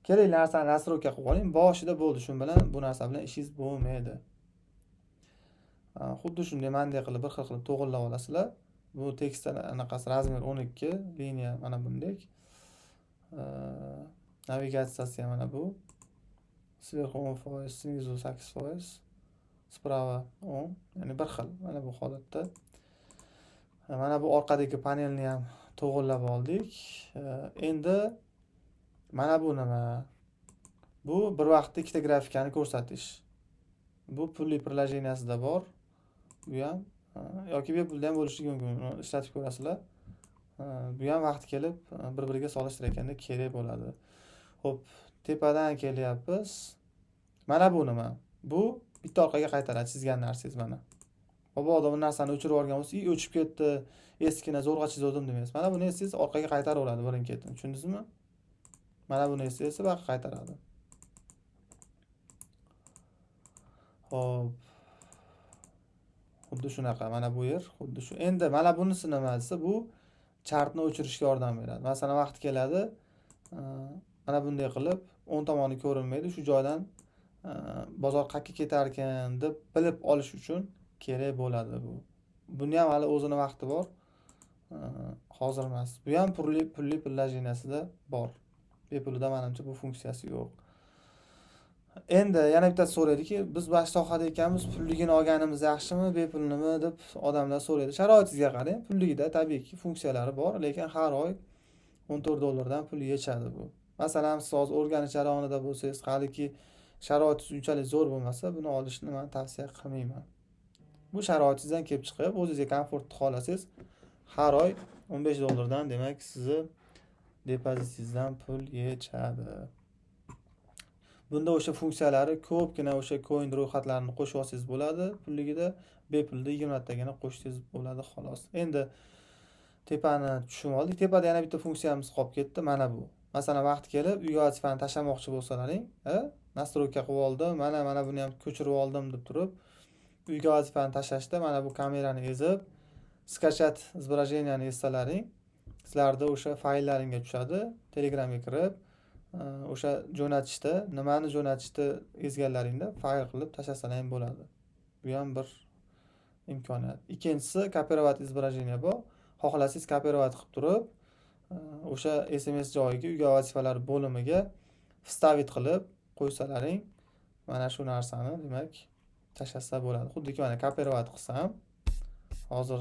kerak narsani nastroyka qilib oling, boshida bo'ldi. Shu bilan bu narsa bilan ishingiz bo'lmaydi. Xuddi shunday mandek qilib bir xil qilib to'g'irlab olasizlar. Bu tekstda anaqasi razmer 12, liniya mana bunday. Navigatsiyasi ham mana bu. Sverxu 10%, snizu 8%, sprava 10, ya'ni bir xil. Mana bu holatda. Mana bu orqadagi panelni ham to'g'irlab oldik. Endi mana bu nima? Bu bir vaqtda ikkita grafikani ko'rsatish. Bu pulli prilojeniyasida bor. Bu ham yoki bepulda ham bo'lishi mumkin. Ishlatib ko'rasizlar. Bu ham vaqti kelib bir-biriga solishtirganda kerak bo'ladi. Xo'p, tepadan kelyapmiz. Mana bu nima? Bu bitta orqaga qaytaradi chizgan narsangiz mana. Mabodo bu narsani o'chirib olgan bo'lsa, o'chib ketdi, eskini zo'rg'a chizdim demaysiz. Mana buni siz orqaga qaytaraveradi birin-ketin. Tushundingizmi? Mana buni esa qaytaradi. Xo'p, xuddi shunaqa mana bu yer xuddi shu. Endi mana bunisi nima desa, bu chartni o'chirishga yordam beradi. Masalan, vaqt keladi, mana bunday qilib o'ng tomoni ko'rinmaydi, shu joydan bozor qayerga ketar ekan deb bilib olish uchun kerak bo'ladi bu. Buni ham hali o'zini vaqti bor. Hozir emas. Bu ham pulli prilojeniyasida bor. Bepulida menimcha bu funksiyasi yo'q. Endi yana bitta so'raydiki, biz bosh sohada ekanmiz, pulligini olganimiz yaxshimi, bepulnimi deb odamlar so'raydi. Sharoitingizga qarang. Pulligida tabiiyki funksiyalari bor, lekin har oy $14 pul yechadi bu. Masalan, siz hozir o'rganish jarayonida bo'lsangiz, haliki sharoitingiz unchalik zo'r bo'lmasa, buni olishni men tavsiya qilmayman. Bu sharoitingizdan kelib chiqib, o'zingizga komfortni xohlasangiz, har oy $15 demak sizni depozitingizdan pul yechadi. Bunda o'sha funksiyalari ko'pgina o'sha coin ro'yxatlarini qo'shib olsangiz bo'ladi. Pulligida bepulda 20 tagina qo'shsangiz bo'ladi xolos. Endi tepani tushunib oldik. Tepada yana bitta funksiyamiz qolib ketdi. Mana bu. Masalan, vaqt kelib uyga vazifani tashlamoqchi bo'lsalaring, nastroyka qilib oldim, mana buni ham ko'chirib oldim deb turib, uyga vazifani tashlashda mana bu kamerani ezib, skachat izobrazheniyani ezsalaring, sizlarda o'sha fayllaringga tushadi. Telegramga kirib, o'sha jo'natishda, nimani jo'natishni ezganlaringda fayl qilib tashlasalang bo'ladi. Bu ham bir imkoniyat. Ikkinchisi kopirovat izobrazheniya bor. Xohlasangiz kopirovat qilib turib, o'sha SMS joyiga, uyga vazifalar bo'limiga vstavit qilib qo'ysalaring, mana shu narsani demak tashlasa bo'ladi. Xuddiki mana kopirovat qilsam, hozir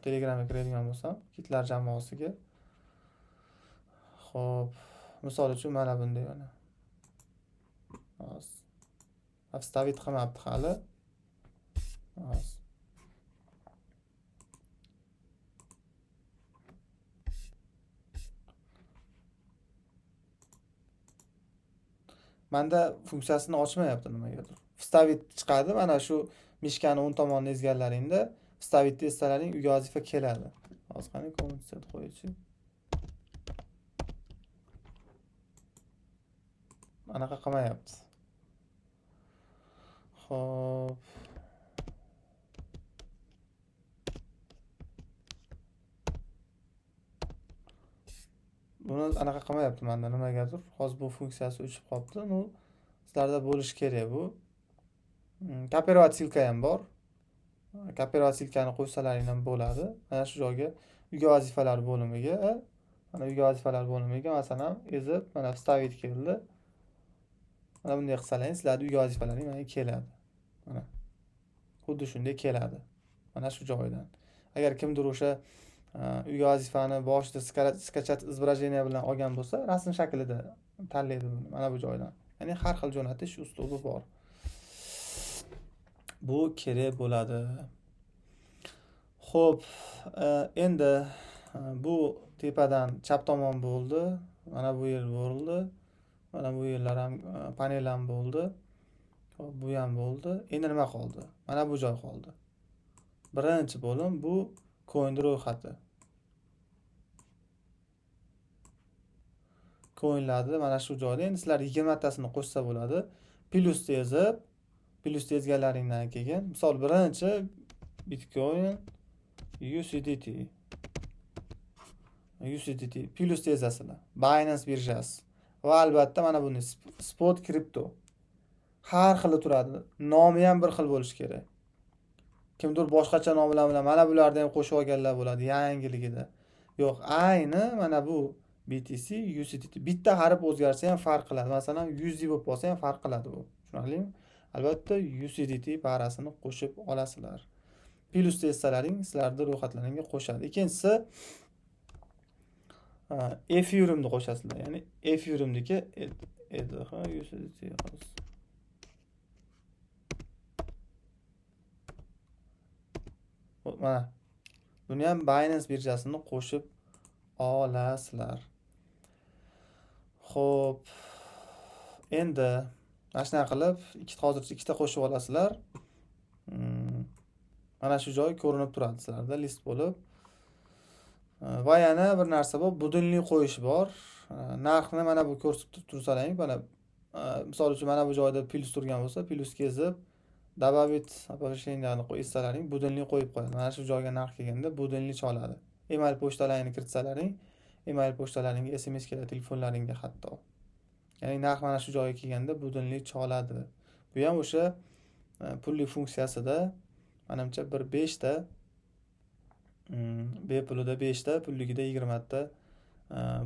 Telegramga kiradigan bo'lsam, kitlar jamoasiga. Xo'p, misol uchun mana bunday mana. Hozir vstavit qilmabdi hali. Hozir menda funksiyasini ochmayapti nimagadir. Vstavit chiqadi, mana shu mishkani o'ng tomonini ezganlaringda vstavitni ezsalaring uyga vazifa keladi. Hozir qani kommentsiya qo'ychi. Anaqa qilmayapti. Xo'p. Buni anaqa qilmayapti menda nimagadir. Hozir bu funksiyasi o'chib qolibdi. Bu sizlarda bo'lishi kerak bu. Kopirovat silka ham bor. Kopirovat silkani qo'ysalaring ham bo'ladi. Mana shu joyga uyga vazifalar bo'limiga, mana uyga vazifalar bo'limiga masalan ezib, mana vstavit keldi. Mana bunday qilsalaring sizlarning uyga vazifalaring mana keladi. Mana xuddi shunday keladi. Mana shu joydan. Agar kimdir o'sha uyga vazifani boshida skachat izobrazheniya bilan olgan bo'lsa, rasm shaklida tanlaydi buni mana bu joydan. Ya'ni har xil jo'natish uslubi bor. Bu kerak bo'ladi. Xo'p, endi bu tepadan chap tomon bo'ldi. Mana bu yer bo'ldi. Mana bu yerlar ham panel ham bo'ldi. Xo'p, bu ham bo'ldi. Endi nima qoldi? Mana bu joy qoldi. Birinchi bo'lim bu coin ro'yxati. Coinlarni mana shu joyda endi sizlar 20 tasini qo'shsa bo'ladi. Plus ezib, plus ezganlaringdan keyin, misol birinchi Bitcoin USDT plus ezasizlar. Binance birjasi. Va albatta mana buni spot kripto. Har xili turadi. Nomi ham bir xil bo'lishi kerak. Kimdir boshqacha nom bilan mana bularni ham qo'shib olganlar bo'ladi yangiligida. Yo'q, ayni mana bu BTC, USDT. Bitta harf o'zgarsa ham farq qiladi. Masalan, USD bo'lib qolsa ham farq qiladi bu. Tushunarlimi? Albatta USDT parasini qo'shib olasizlar. Plus tessalaring sizlarning ro'yxatlaringizga qo'shadi. Ikkinchisi Ethereumni qo'shasizlar. Ya'ni Ethereumniki USDT hozir. Mana buni ham Binance birjasini qo'shib olasizlar. Xo'p. Endi mana shunaqa qilib hozircha ikkita qo'shib olasizlar. Mana shu joy ko'rinib turadi sizlarda list bo'lib. Va yana bir narsa bor, budilni qo'yish bor. Narxni mana bu ko'rsatib tursalang, mana misol uchun mana bu joyda plus turgan bo'lsa, plus kezib добавить оповещениeni qo'ysalaring, budilni qo'yib qo'yadi. Mana shu joyga narx kelganda budilni choladi. Email pochtalaringni kiritsalaring, email pochtalaringga SMS keladi, telefonlaringga hatto. Ya'ni narx mana shu joyga kelganda budilni choladi. Bu ham o'sha pulli funksiyasida menimcha bir 5 ta bepulida 5 ta, pulligida 20 ta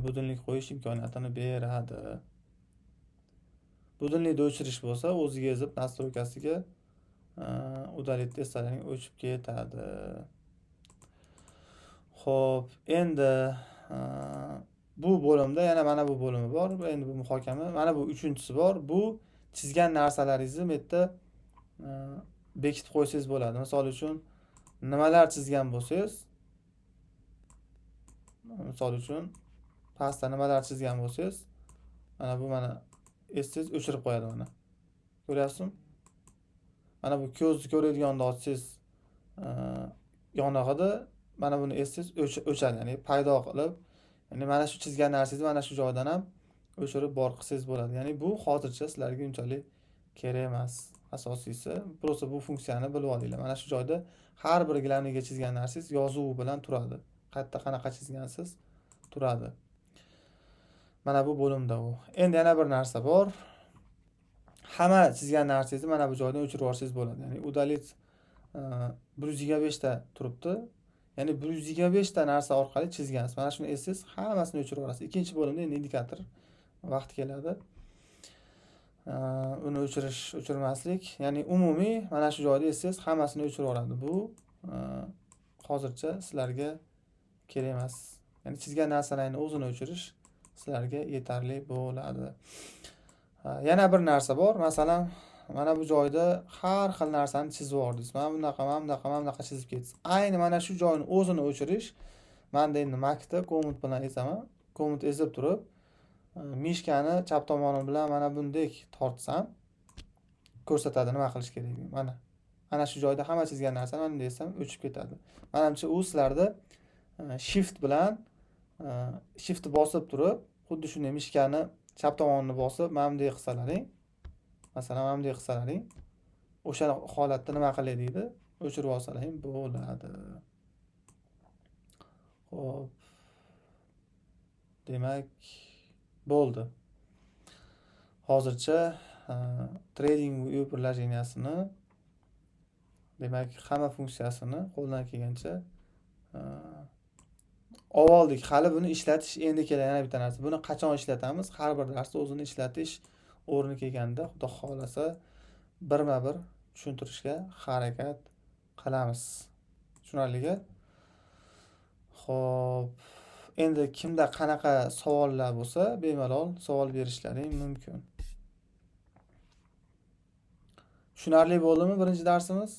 budilnik qo'yish imkoniyatini beradi. Budilnikni o'chirish bo'lsa, o'ziga yozib nastroykasiga udalить desalaring o'chib ketadi. Xo'p, endi bu bo'limda yana mana bu bo'limi bor. Endi bu muhokama, mana bu uchinchisi bor. Bu chizgan narsalaringizni bu yerda bekitib qo'ysangiz bo'ladi. Misol uchun nimalar chizgan bo'lsangiz, pastda nimalar chizgan bo'lsangiz, mana bu esiz o'chirib qo'yadi mana. Ko'ryapsizmi? Mana bu ko'zni ko'radiganni ochsangiz yonog'ida mana buni esiz o'chadi, ya'ni paydo qilib, ya'ni mana shu chizgan narsangizni mana shu joydan ham o'chirib bor qilsangiz bo'ladi. Ya'ni bu hozircha sizlarga unchalik kerak emas. Asosiysi, prosta bu funksiyani bilib olinglar. Mana shu joyda har bir gilamniga chizgan narsangiz yozuvi bilan turadi. Qayerda qanaqa chizgansiz turadi. Mana bu bo'limda u. Endi yana bir narsa bor. Hamma chizgan narsangizni mana bu joydan o'chirib yuborsangiz bo'ladi. Ya'ni udalить 125 ta turibdi. Ya'ni 125 ta narsa orqali chizgansiz. Mana shuni esiz, hammasini o'chirib yuborasiz. Ikkinchi bo'limda endi indikator vaqt keladi. Uni o'chirmaslik, ya'ni umumiy mana shu joyda esiz, hammasini o'chirib yuboradi. Bu hozircha sizlarga kerak emas. Ya'ni chizgan narsalarni o'zini o'chirish sizlarga yetarli bo'ladi. Yana bir narsa bor. Masalan, mana bu joyda har xil narsani chizib yubordingiz. Mana bunaqa chizib ketdingiz. Ayni mana shu joyni o'zini o'chirish, menda endi Mac'da komut bilan ezaman. Komut ezib turib, mishkani chap tomoni bilan mana bundek tortsam ko'rsatadi nima qilish kerakligini. Mana shu joyda hamma chizgan narsani mana bunday desam o'chib ketadi. Menimcha u sizlarda shift bilan shiftni bosib turib, xuddi shunday mishkani chap tomonini bosib mana bunday qilsalaring, masalan mana bunday qilsalaring, o'sha holatda nima qiladi deydi, o'chirib olsalaring bo'ladi. Xo'p. Demak, bo'ldi. Hozircha Trading View приложениесini demak hamma funksiyasini qo'ldan kelgancha oldik. Hali buni ishlatish endi keladi yana bitta narsa. Buni qachon ishlatamiz? Har bir darsda o'zini ishlatish o'rni kelganda, xudo xolasa, birma-bir tushuntirishga harakat qilamiz. Tushunarligi? Xo'p. Endi kimda qanaqa savollar bo'lsa, bemalol savol berishlaring mumkin. Tushunarli bo'ldimi birinchi darsimiz?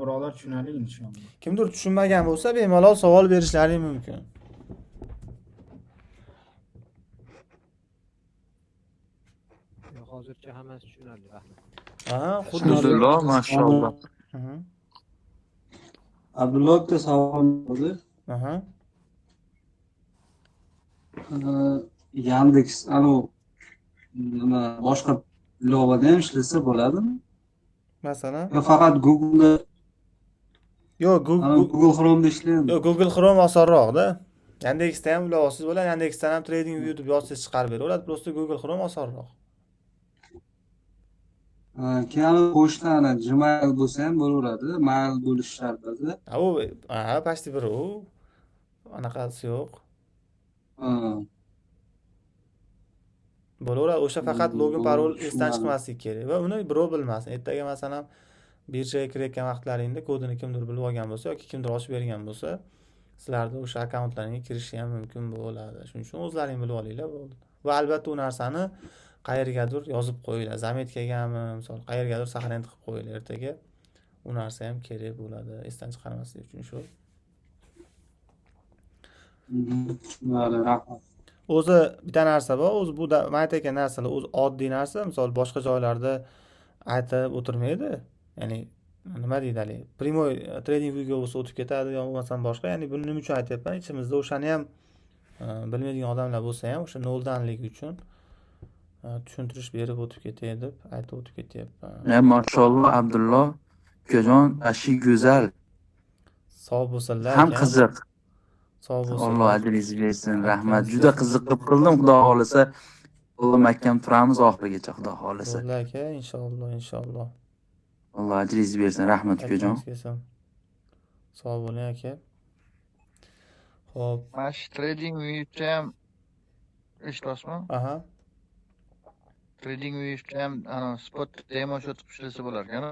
Birodar tushunarli inshaalloh. Kimdir tushunmagan bo'lsa, bemalol savol berishlaring mumkin. Hozircha hammasi tushunarli, rahmat. Xuddi Alhamdulillah, mashallah. Abdulloh aka savol bo'ldi. Yandex nima boshqa ilovada ham ishlasa bo'ladimi? Masalan, Yo faqat Google'da yo'q, Google Chrome'da ishlayapti. Yo'q, Google Chrome osonroqda. Yandexda ham ilovangiz bo'ladi. Yandexdan ham Trading View deb yozsangiz chiqarib beraveradi. Prosta Google Chrome osonroq. Keyin pochtani Gmail bo'lsa ham bo'laveradi. Mail bo'lish shartida. U pasti bir u. Anaqasi yo'q. Bo'laveradi. O'sha faqat login parol esdan chiqmasligi kerak va uni birov bilmasin. Ertaga masalan birjaga kirayotgan vaqtlaringda kodini kimdir bilib olgan bo'lsa yoki kimdir ochib bergan bo'lsa, sizlarda o'sha akkauntlaringga kirishi ham mumkin bo'ladi. Shuning uchun o'zlaring bilib olinglar bo'ldi. Va albatta u narsani qayergadir yozib qo'yinglar. Zametkagami, misol qayergadir saqlanib qilib qo'yinglar. Ertaga u narsa ham kerak bo'ladi. Esdan chiqarmaslik uchun shu. Rahmat. O'zi bitta narsa bor. O'zi bu men aytayotgan narsalar o'zi oddiy narsa. Misol boshqa joylarda aytib o'tirmaydi. Ya'ni nima deydi, primoy trading viewga bo'lsa o'tib ketadi yoki bo'lmasam boshqa. Ya'ni buni nima uchun aytyapman? Ichimizda o'shani ham bilmaydigan odamlar bo'lsa ham o'sha noldanligi uchun tushuntirish berib o'tib ketay deb aytib o'tib ketyapman. Mashalloh Abdulloh ukajon, ashi go'zal, Sog' bo'lsinlar ham akam. qiziq. Sog' Alloh bo'lsinlar. ajringizni bersin. Rahmat. Akam. Juda qiziqib qildim, xudo xolisa. Alloh mahkam turamiz oxirigacha, xudo xolisa. Bo'ldi aka, inshaalloh. Alloh ajringizni bersin. Rahmat ukajon. Akangiz kelsin. Sog' bo'ling aka. Xo'p, Mana shu trading uyushda ham eshityapsizmi? aha. Trading uyushda ham spot demo shot qilib ishlasa bo'lar ekan.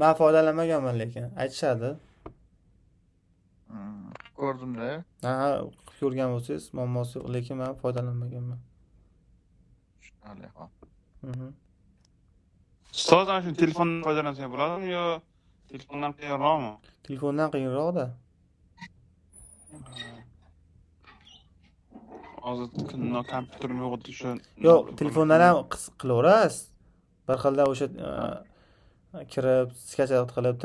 Men foydalanmaganman lekin aytishadi. Ko'rdimda. Aha, ko'rgan bo'lsangiz, muammosi yo'q, lekin men foydalanmaganman. Mhm. Ustoz ana shu telefondan foydalansak bo'ladimi yo telefondan qiyinroqmi? Telefondan qiyinroq-da. Hozir kunno kompyuterim yo'q edi shu. Yo'q, telefondan ham qilaverasiz. Bir xilda o'sha kirib, skachat qilib,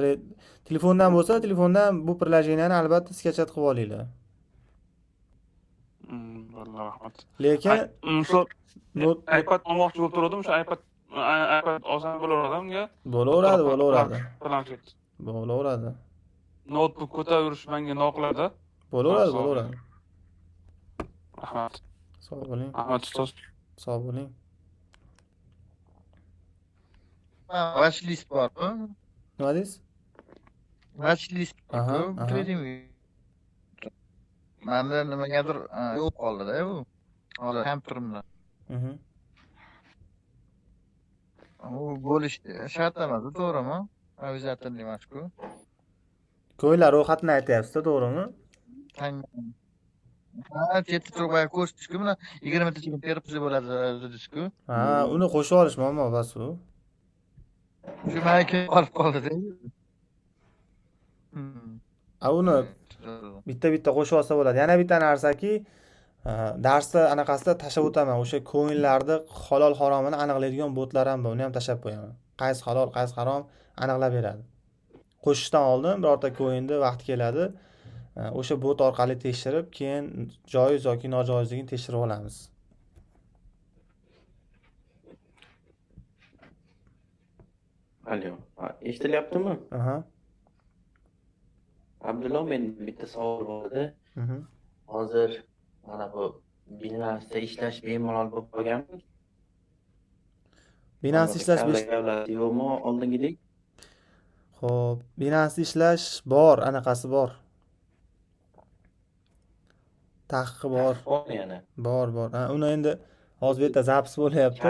telefondan bo'lsa, telefondan bu приложениyani albatta skachat qilib olinglar. Vallahi rahmat. Lekin Misol iPad olmoqchi bo'lib turdim, o'sha iPad olsam bo'laveradimi? bo'laveradi. Planshet. Bo'laveradi. Notebook ko'tarish menga noqulada. Bo'laveradi. Rahmat. Sog' bo'ling. Rahmat ustoz. Sog' bo'ling. Watchlist bormi? Nima deysiz? Watchlist Aha. trading. Manda nimagadir yo'q qoldi-da bu. Hozir kompyuterimda. Mhm. U bo'lish shart emas, to'g'rimi? Avizatorli emas-ku. Ko'ylar ro'yxatini aytyapsiz, to'g'rimi? Ha, chetda turib ko'rsatishku, mana 20 ta chipta terib bo'ladi dedizku. Ha, uni qo'shib olish muammo bas u. Shu menga qolib qoldi-da. Uni bitta qo'shib olsa bo'ladi. Yana bitta narsaki, darsda anaqasida tashab o'taman. O'sha ko'yinlarni halol haromini aniqlaydigan botlar ham bor. Uni ham tashab qo'yaman. Qaysi halol, qaysi harom aniqlab beradi. Qo'shishdan oldin birorta ko'yinni vaqti keladi. O'sha bot orqali tekshirib, keyin joiz yoki nojoizligini tekshirib olamiz. Alo, eshitilyaptimi? Aha. Abdulloh, men bitta savol bor edi. Mhm. Hozir mana bu Binance ishlash bemalol bo'lib qolganmi? Binance ishlash yo'qmi oldingidek? Xo'p, Binance ishlash bor, anaqasi bor. Taqiqi bor. Bormi yana? Bor. Uni endi hozir bu yerda zapis bo'lyapti.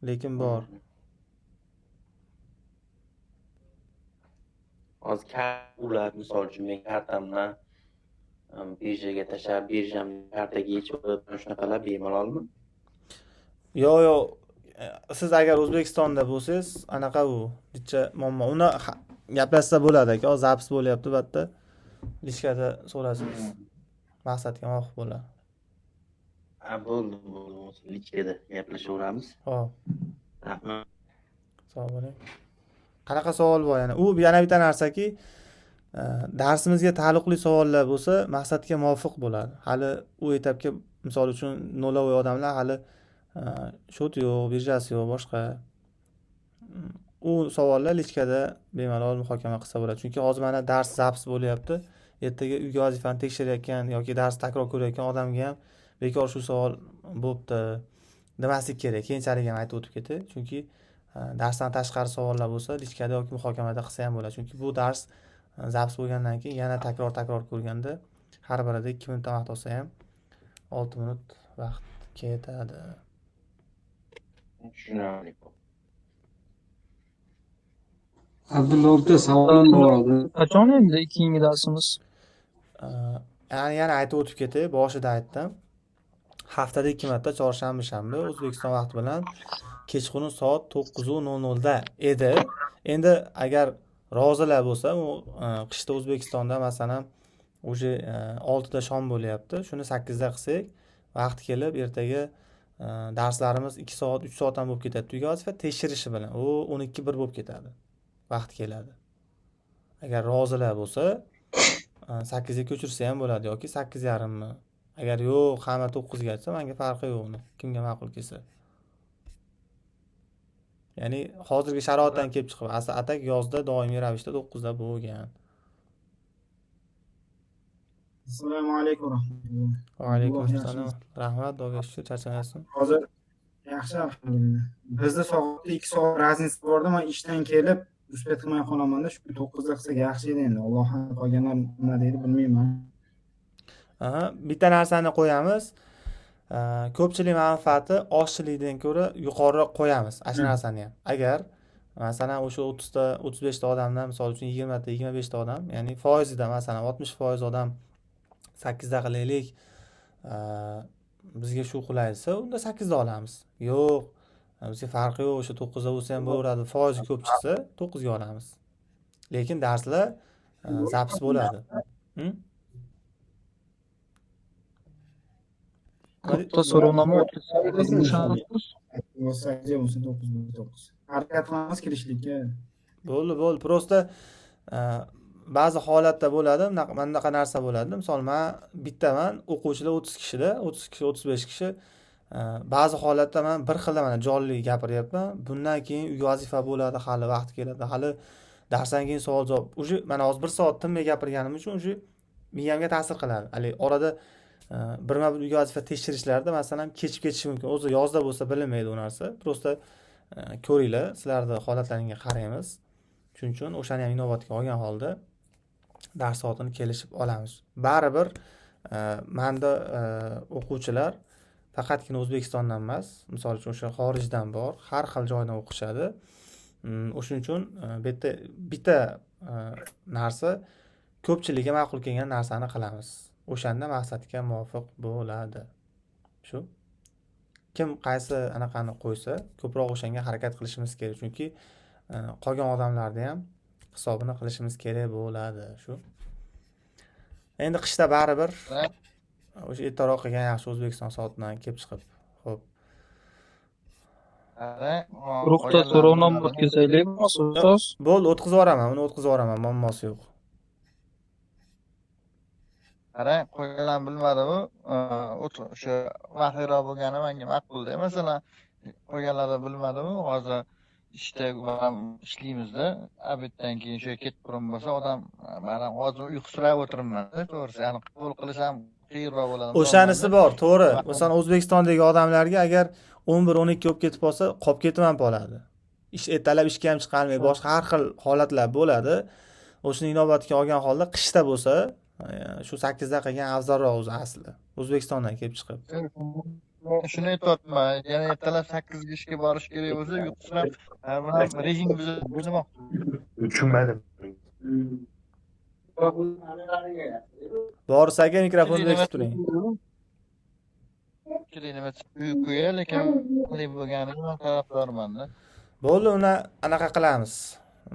Lekin bor. Hozir ular misol uchun men kartamdan birjaga tashlab, birjam kartaga yechib olib shunaqalar bemalolmi? Yo'q. Siz agar O'zbekistonda bo'lsangiz, anaqa u, dicha muammo. Uni gaplashsa bo'ladi aka, hozir zapis bo'lyapti bu yerda. Lishkada so'rasangiz. Maqsadga muvofiq bo'ladi. Bo'ldi. Lichkada gaplashaveramiz. Xo'p, Rahmat. sog' bo'ling. Qanaqa savol bor yana? U yana bitta narsaki, darsimizga taalluqli savollar bo'lsa, maqsadga muvofiq bo'ladi. Hali u etapga, misol uchun, no'lovoy odamlar hali shot yo'q, birjasi yo'q, boshqa. U savollar lichkada bemalol muhokama qilsa bo'ladi. Chunki hozir mana dars zapis bo'lyapti. Ertaga uyga vazifani tekshirayotgan yoki dars takror ko'rayotgan odamga ham bekor shu savol bo'pti demaslik kerak. Keyinchalik ham aytib o'tib ketay. Chunki darsdan tashqari savollar bo'lsa, lichkada yoki muhokamada qilsa ham bo'ladi. Chunki bu dars zapis bo'lgandan keyin yana takror ko'rganda har birida 2 minut vaqt olsa ham 6 minut vaqt ketadi. Tushunarli. Abdulloh aka, savolim bor edi. Qachon endi keyingi darsimiz? Yana aytib o'tib ketay, boshida aytdim. Haftada 2 marta chorshanba, shanba O'zbekiston vaqti bilan kechqurun soat 9:00 da edi. Endi agar rozilar bo'lsa, u qishda O'zbekistonda masalan o'sha 6 da shom bo'lyapti. Shuni 8 da qilsak, vaqti kelib ertaga darslarimiz 2 soat, 3 soat ham bo'lib ketadi. Uyga vazifa tekshirishi bilan u 12:01 bo'lib ketadi. Vaqt keladi. Agar rozilar bo'lsa 8 ga ko'chirsa ham bo'ladi yoki 8:30 mi Agar yo'q, hamma 9 gacha, menga farqi yo'q uni. Kimga ma'qul kelsa. Ya'ni hozirgi sharoitdan kelib chiqib, atak yozda doimiy ravishda 9 da bo'lgan. Assalomu alaykum rahmatulloh. Va alaykum Alloh assalom. yaxshisi. Rahmat, Xudoga shukr, charchamayapsan. Hozir yaxshi alhamdulillah. Bizda soatda 2 soat razniца borda, men ishdan kelib uspet qilmay qolamanda, shu 9 da qilsak yaxshi edi endi. Alloh qolganlar nima deydi bilmayman. Aha, bitta narsani qo'yamiz. Ko'pchilik manfaati oshchilikdan ko'ra yuqoriroq qo'yamiz. Ana shu narsani ham. Agar masalan o'sha 30 ta, 35 ta odamdan, misol uchun 20 ta, 25 ta odam, ya'ni foizida masalan 60% odam 8 da qilaylik, bizga shu qulay desa, unda 8 da olamiz. Yo'q, bizga farqi yo'q, o'sha 9 da bo'lsa ham bo'laveradi. Foizi ko'p chiqsa 9 ga olamiz. Lekin darslar zapis bo'ladi. Katta so'rovnoma o'tkazsangiz, Bo'lsa 9. Harakat qilamiz kirishlikka. Bo'ldi. Prosta ba'zi holatda bo'ladi, bunaqa narsa bo'ladi. Misol men bittaman, o'quvchilar 30 kishida, 30 kishi, 35 kishi. Ba'zi holatda men bir xilda mana jonli gapiryapman. Bundan keyin uy vazifa bo'ladi, hali vaqt keladi. Hali darsdan keyin savol javob. Uje mana hozir 1 soat tinmay gapirganim uchun uje miyamga ta'sir qiladi. Hali orada birma-bir uy vazifa tekshirishlarda masalan kechib ketishi mumkin. O'zi yozda bo'lsa bilinmaydi u narsa. Prosta ko'ringlar, sizlarning holatlaringga qaraymiz. Shuning uchun o'shani ham inobatga olgan holda dars soatini kelishib olamiz. Baribir menda o'quvchilar faqatgina O'zbekistondan emas, misol uchun o'sha xorijdan bor, har xil joydan o'qishadi. O'shuning uchun bitta narsa ko'pchilikka ma'qul kelgan narsani qilamiz. O'shanda maqsadga muvofiq bo'ladi. Shu. Kim qaysi anaqani qo'ysa, ko'proq o'shanga harakat qilishimiz kerak. Chunki qolgan odamlarni ham hisobini qilishimiz kerak bo'ladi. Shu. Endi qishda baribir o'sha ertaroq qilgan yaxshi O'zbekiston soatidan kelib chiqib. Xo'p. guruhda so'rovnoma o'tkazaylikmi, ustoz? Bo'ldi, o'tkazib yuboraman, uni o'tkazib yuboraman, muammosi yo'q. Qarang, qo'yganlar bilmadimu, o'sha vaqtliroq bo'lgani menga ma'qulda. Masalan, qo'yganlarni bilmadimu, hozir ishda ishlaymizda, obeddan keyin o'sha ketib turim bo'lsa, odam mana hozir uyqusirab o'tiribman, to'g'risi, ya'ni qabul qilsam qiyinroq bo'ladi. O'shanisi bor, to'g'ri. Masalan, O'zbekistondagi odamlarga agar 11-12 bo'lib ketib qolsa, qolib ketib qoladi. Ish ertalab ishga ham chiqolmay, boshqa har xil holatlar bo'ladi. O'shani inobatga olgan holda qishda bo'lsa, shu 8 da qilgan afzalroq o'zi asli. O'zbekistondan kelib chiqib. Shuni aytyapman, yana ertalab 8 ga ishga borish kerak bo'lsa, uyqusirab, rejim buzmoqchi. Tushunmadim. Boris aka, mikrofonni bekitib turing. Uyquga lekin qanday bo'lganini men qarab turarman-da. Bo'ldi, uni anaqa qilamiz.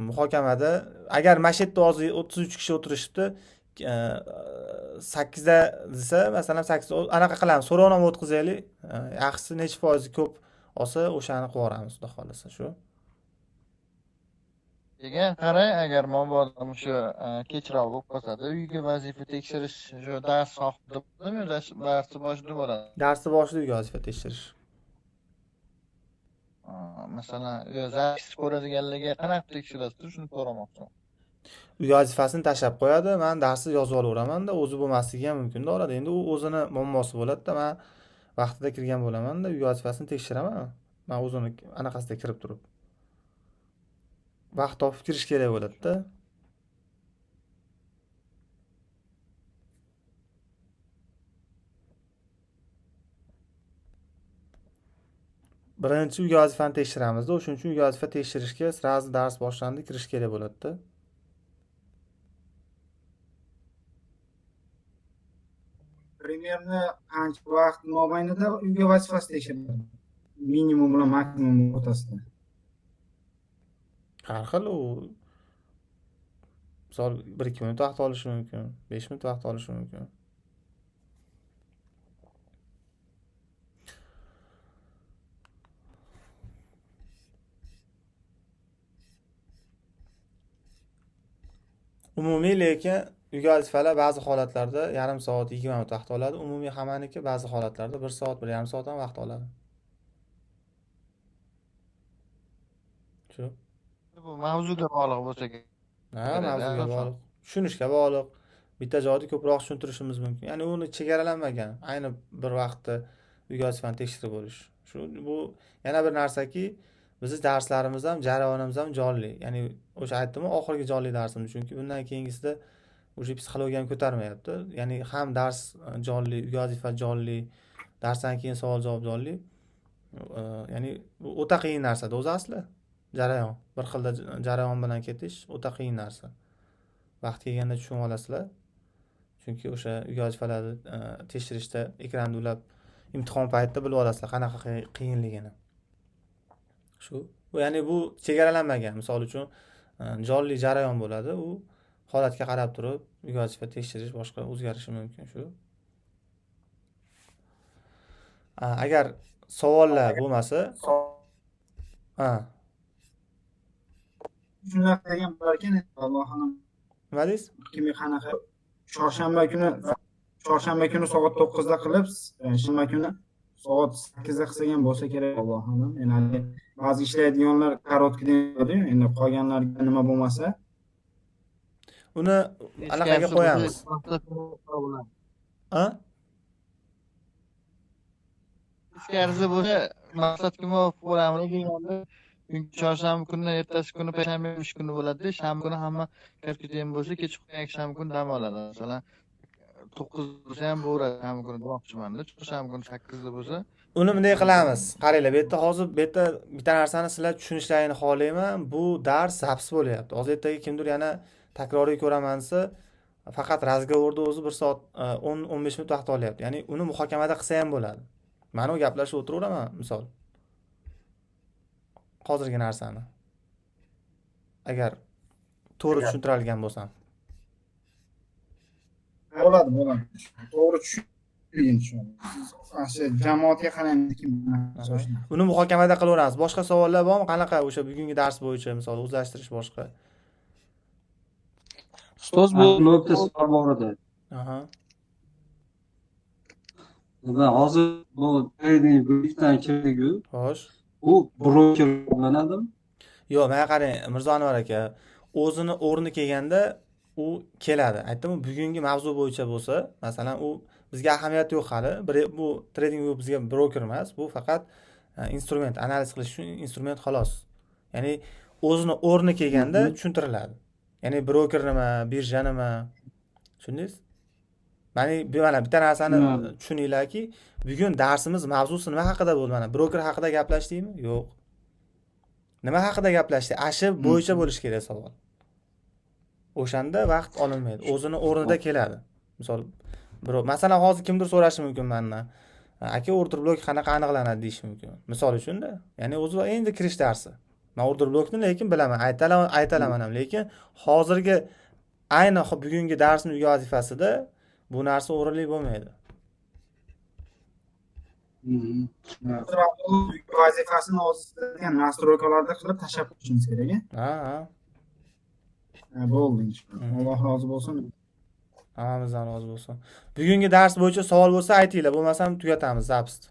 Muhokamada agar mana shu yerda hozir 33 kishi o'tirishibdi, 8 da desa, masalan 8 anaqa qilamiz. So'rovnoma o'tkazaylik. Yaxshisi necha foizi ko'p olsa, o'shani qilib yuboramiz, xudo xolasa, shu. Degan qarang, agar mabodo shu kechroq bo'lib qolsa-da, uyga vazifa tekshirish shu dars soatida bo'ladimi, darsi boshida bo'ladi. Darsi boshida uyga vazifa tekshirish. Masalan, zapis ko'radiganlarga qanaqa tekshirasiz, shuni so'ramoqchiman. Uy vazifasini tashlab qo'yadi, men darsni yozib olaveraman-da, o'zi bo'lmasligi ham mumkin-da orada. Endi u o'zini muammosi bo'ladi-da, men vaqtida kirgan bo'laman-da, uy vazifasini tekshiraman. Men o'zini anaqasida kirib turib. Vaqt topib kirish kerak bo'ladi-da. Birinchi uy vazifani tekshiramiz-da, o'shuning uchun uy vazifa tekshirishga sразу dars boshlandi, kirish kerak bo'ladi-da. Примерно qancha vaqt mobaynida uyga vazifasi tekshiriladi? Minimum bilan maksimum o'rtasida. Har xil u misol 1-2 minut vaqt olishi mumkin, 5 minut vaqt olishi mumkin. Umumiy lekin uyga vazifalar ba'zi holatlarda yarim soat 20 minut vaqt oladi, umumiy hammaniki ba'zi holatlarda 1 soat 1,5 soat ham vaqt oladi. Shu. Bu mavzuga bog'liq bo'lsa kerak. Ha, mavzuga bog'liq, tushunishga bog'liq. Bitta joyda ko'proq tushuntirishimiz mumkin. Ya'ni uni chegaralanmagan. Ayni bir vaqtda uyga vazifani tekshirib bo'lish. Bu yana bir narsaki, bizning darslarimiz ham, jarayonimiz ham jonli. Ya'ni o'sha aytdim-ku, oxirgi jonli darsimiz, chunki bundan keyingisida o'sha psixologiyani ko'tarmayapti. Ya'ni ham dars jonli, uyga vazifa jonli, darsdan keyin savol-javob jonli. Ya'ni bu o'ta qiyin narsa-da o'zi asli. Jarayon. Bir xilda jarayon bilan ketish o'ta qiyin narsa. Vaqt kelganda tushunib olasizlar. Chunki o'sha uyga vazifalarni tekshirishda ekranda ulab imtihon paytida bilib olasizlar qanaqa qiyinligini. Shu. Ya'ni bu chegaralanmagan. Misol uchun jonli jarayon bo'ladi. U holatga qarab turib uyga vazifa tekshirish boshqa o'zgarishi mumkin. Shu. Agar savollar bo'lmasa, Shunday degan bo'lar ekan, Allohim. nima deysiz? Kimga qanaqa chorshanba kuni soat 9 da qilib, shanba kuni soat 8 da qilgan bo'lsa kerak Allohim. Ya'ni ba'zi ishlaydiganlar korotkida bo'ladi-yu, endi qolganlarga nima bo'lmasa, Uni anaqaga qo'yamiz. Ha? Ichkarisi bo'lsa maqsadga muvofiq bo'lamiz deganda, chunki chorshanba kuni ertasi kuni payshanba ish kuni bo'ladi. Shanba kuni hamma karkutgan bo'lsa, kechqurun yakshanba kuni dam oladi. Masalan, 9 bo'lsa ham bo'laradi, shanba kuni demoqchiman-da. Chorshanba kuni 8 da bo'lsa, Uni bunday qilamiz. Qaranglar, bu yerda hozir bu yerda bitta narsani sizlar tushunishlarini xohlayman. Bu dars zaps bo'lyapti. Hozir ertaga kimdir yana takroriy ko'raman desa, faqat razgovorda o'zi 1 soat 10-15 minut vaqt olyapti. Ya'ni uni muhokamada qilsa ham bo'ladi. Mana u gaplashib o'tiraveraman, misol. Hozirgi narsani. Agar to'g'ri tushuntiradigan bo'lsam. bo'ladi. To'g'ri tushungan. Asli jamoatga qaraymiz. Uni muhokamada qilaveramiz. Boshqa savollar bormi? Qanaqa o'sha bugungi dars bo'yicha misol o'zlashtirish boshqa? Ustoz bu Blokda savol bor edi. Aha. Va hozir bu trading buyukdan kirdi-ku, Xo'sh. u broker bo'ladimi? Yo'q, mana qarang, Mirzo Anvar aka, o'zini o'rni kelganda u keladi. Aytdim, bugungi mavzu bo'yicha bo'lsa, masalan, u bizga ahamiyati yo'q hali. Bu trading bu bizga broker emas, bu faqat instrument, analiz qilish uchun instrument xolos. Ya'ni o'zini o'rni kelganda tushuntiriladi. Ya'ni broker nima, birja nima? Tushundingiz? Mana bitta narsani tushuninglarki, bugun darsimiz mavzusi nima haqida bo'ldi? Mana broker haqida gaplashdikmi? Yo'q. Nima haqida gaplashdik? Ashi bo'yicha bo'lishi kerak savol. O'shanda vaqt olinmaydi. O'zini o'rnida keladi. Misol, masalan, hozir kimdir so'rashi mumkin mendan. Aka, order blok qanaqa aniqlanadi deyish mumkin. Misol uchun-da. Ya'ni o'zi endi kirish darsi. Men order blokni lekin bilaman, aytalaman ham, lekin hozirgi ayni bugungi darsning uyga vazifasida bu narsa o'rinli bo'lmaydi. Vazifasini o'zida nastroykalarda qilib tashlab qo'yishimiz kerak. Ha. Bo'ldi inshaalloh. Alloh rozi bo'lsin. Hammamizdan rozi bo'lsin. Bugungi dars bo'yicha savol bo'lsa aytinglar, bo'lmasam tugatamiz zapsni.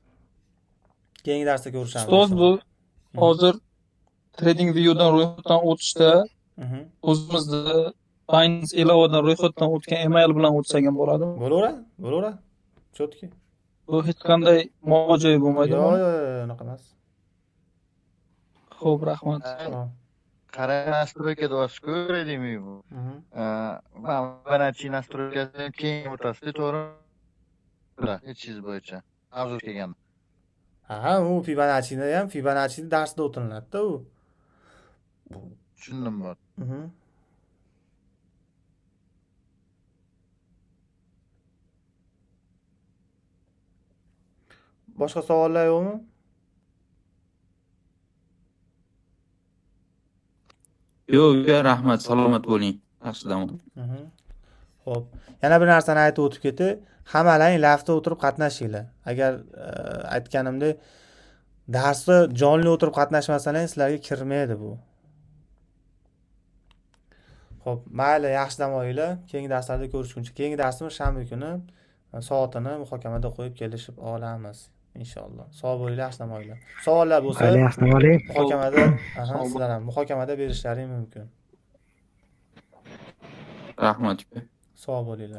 Keyingi darsda ko'rishamiz. ustoz bu hozir Trading View'dan ro'yxatdan o'tishda o'zimizda Binance ilovadan ro'yxatdan o'tgan email bilan o'tsak ham bo'ladimi? Bo'laveradi. Chotki. Bu hech qanday mo'jiza bo'lmaydi. Yo'q, unaqa emas. Xo'p, rahmat. qarang, настройкада bosib ko'radingmi bu? Fibonacci настройкasidan keyin o'tasizda, to'g'ri? Hechingiz bo'yicha. Mavzu kelganda. Ha, u Fibonacci'ni ham Fibonacci darsida o'tilinadi-da u. Tushundim bor. Boshqa savollar yo'qmi? Yo'q, rahmat, salomat bo'ling. Yaxshidan. Xo'p. Yana bir narsani aytib o'tib ketay. Hammalang lavda o'tirib qatnashinglar. Agar aytganimdek darsda jonli o'tirib qatnashmasangiz sizlarga kirmaydi bu. Xo'p, mayli, yaxshi dam olinglar. Keyingi darslarda ko'rishguncha. Keyingi darsimiz shanba kuni soatini muhokamada qo'yib kelishib olamiz. Inshaalloh. Sog' bo'linglar, yaxshi dam olinglar. Savollar bo'lsa, muhokamada, sizlar ham muhokamada berishlaring mumkin. Rahmat. Sog' bo'linglar.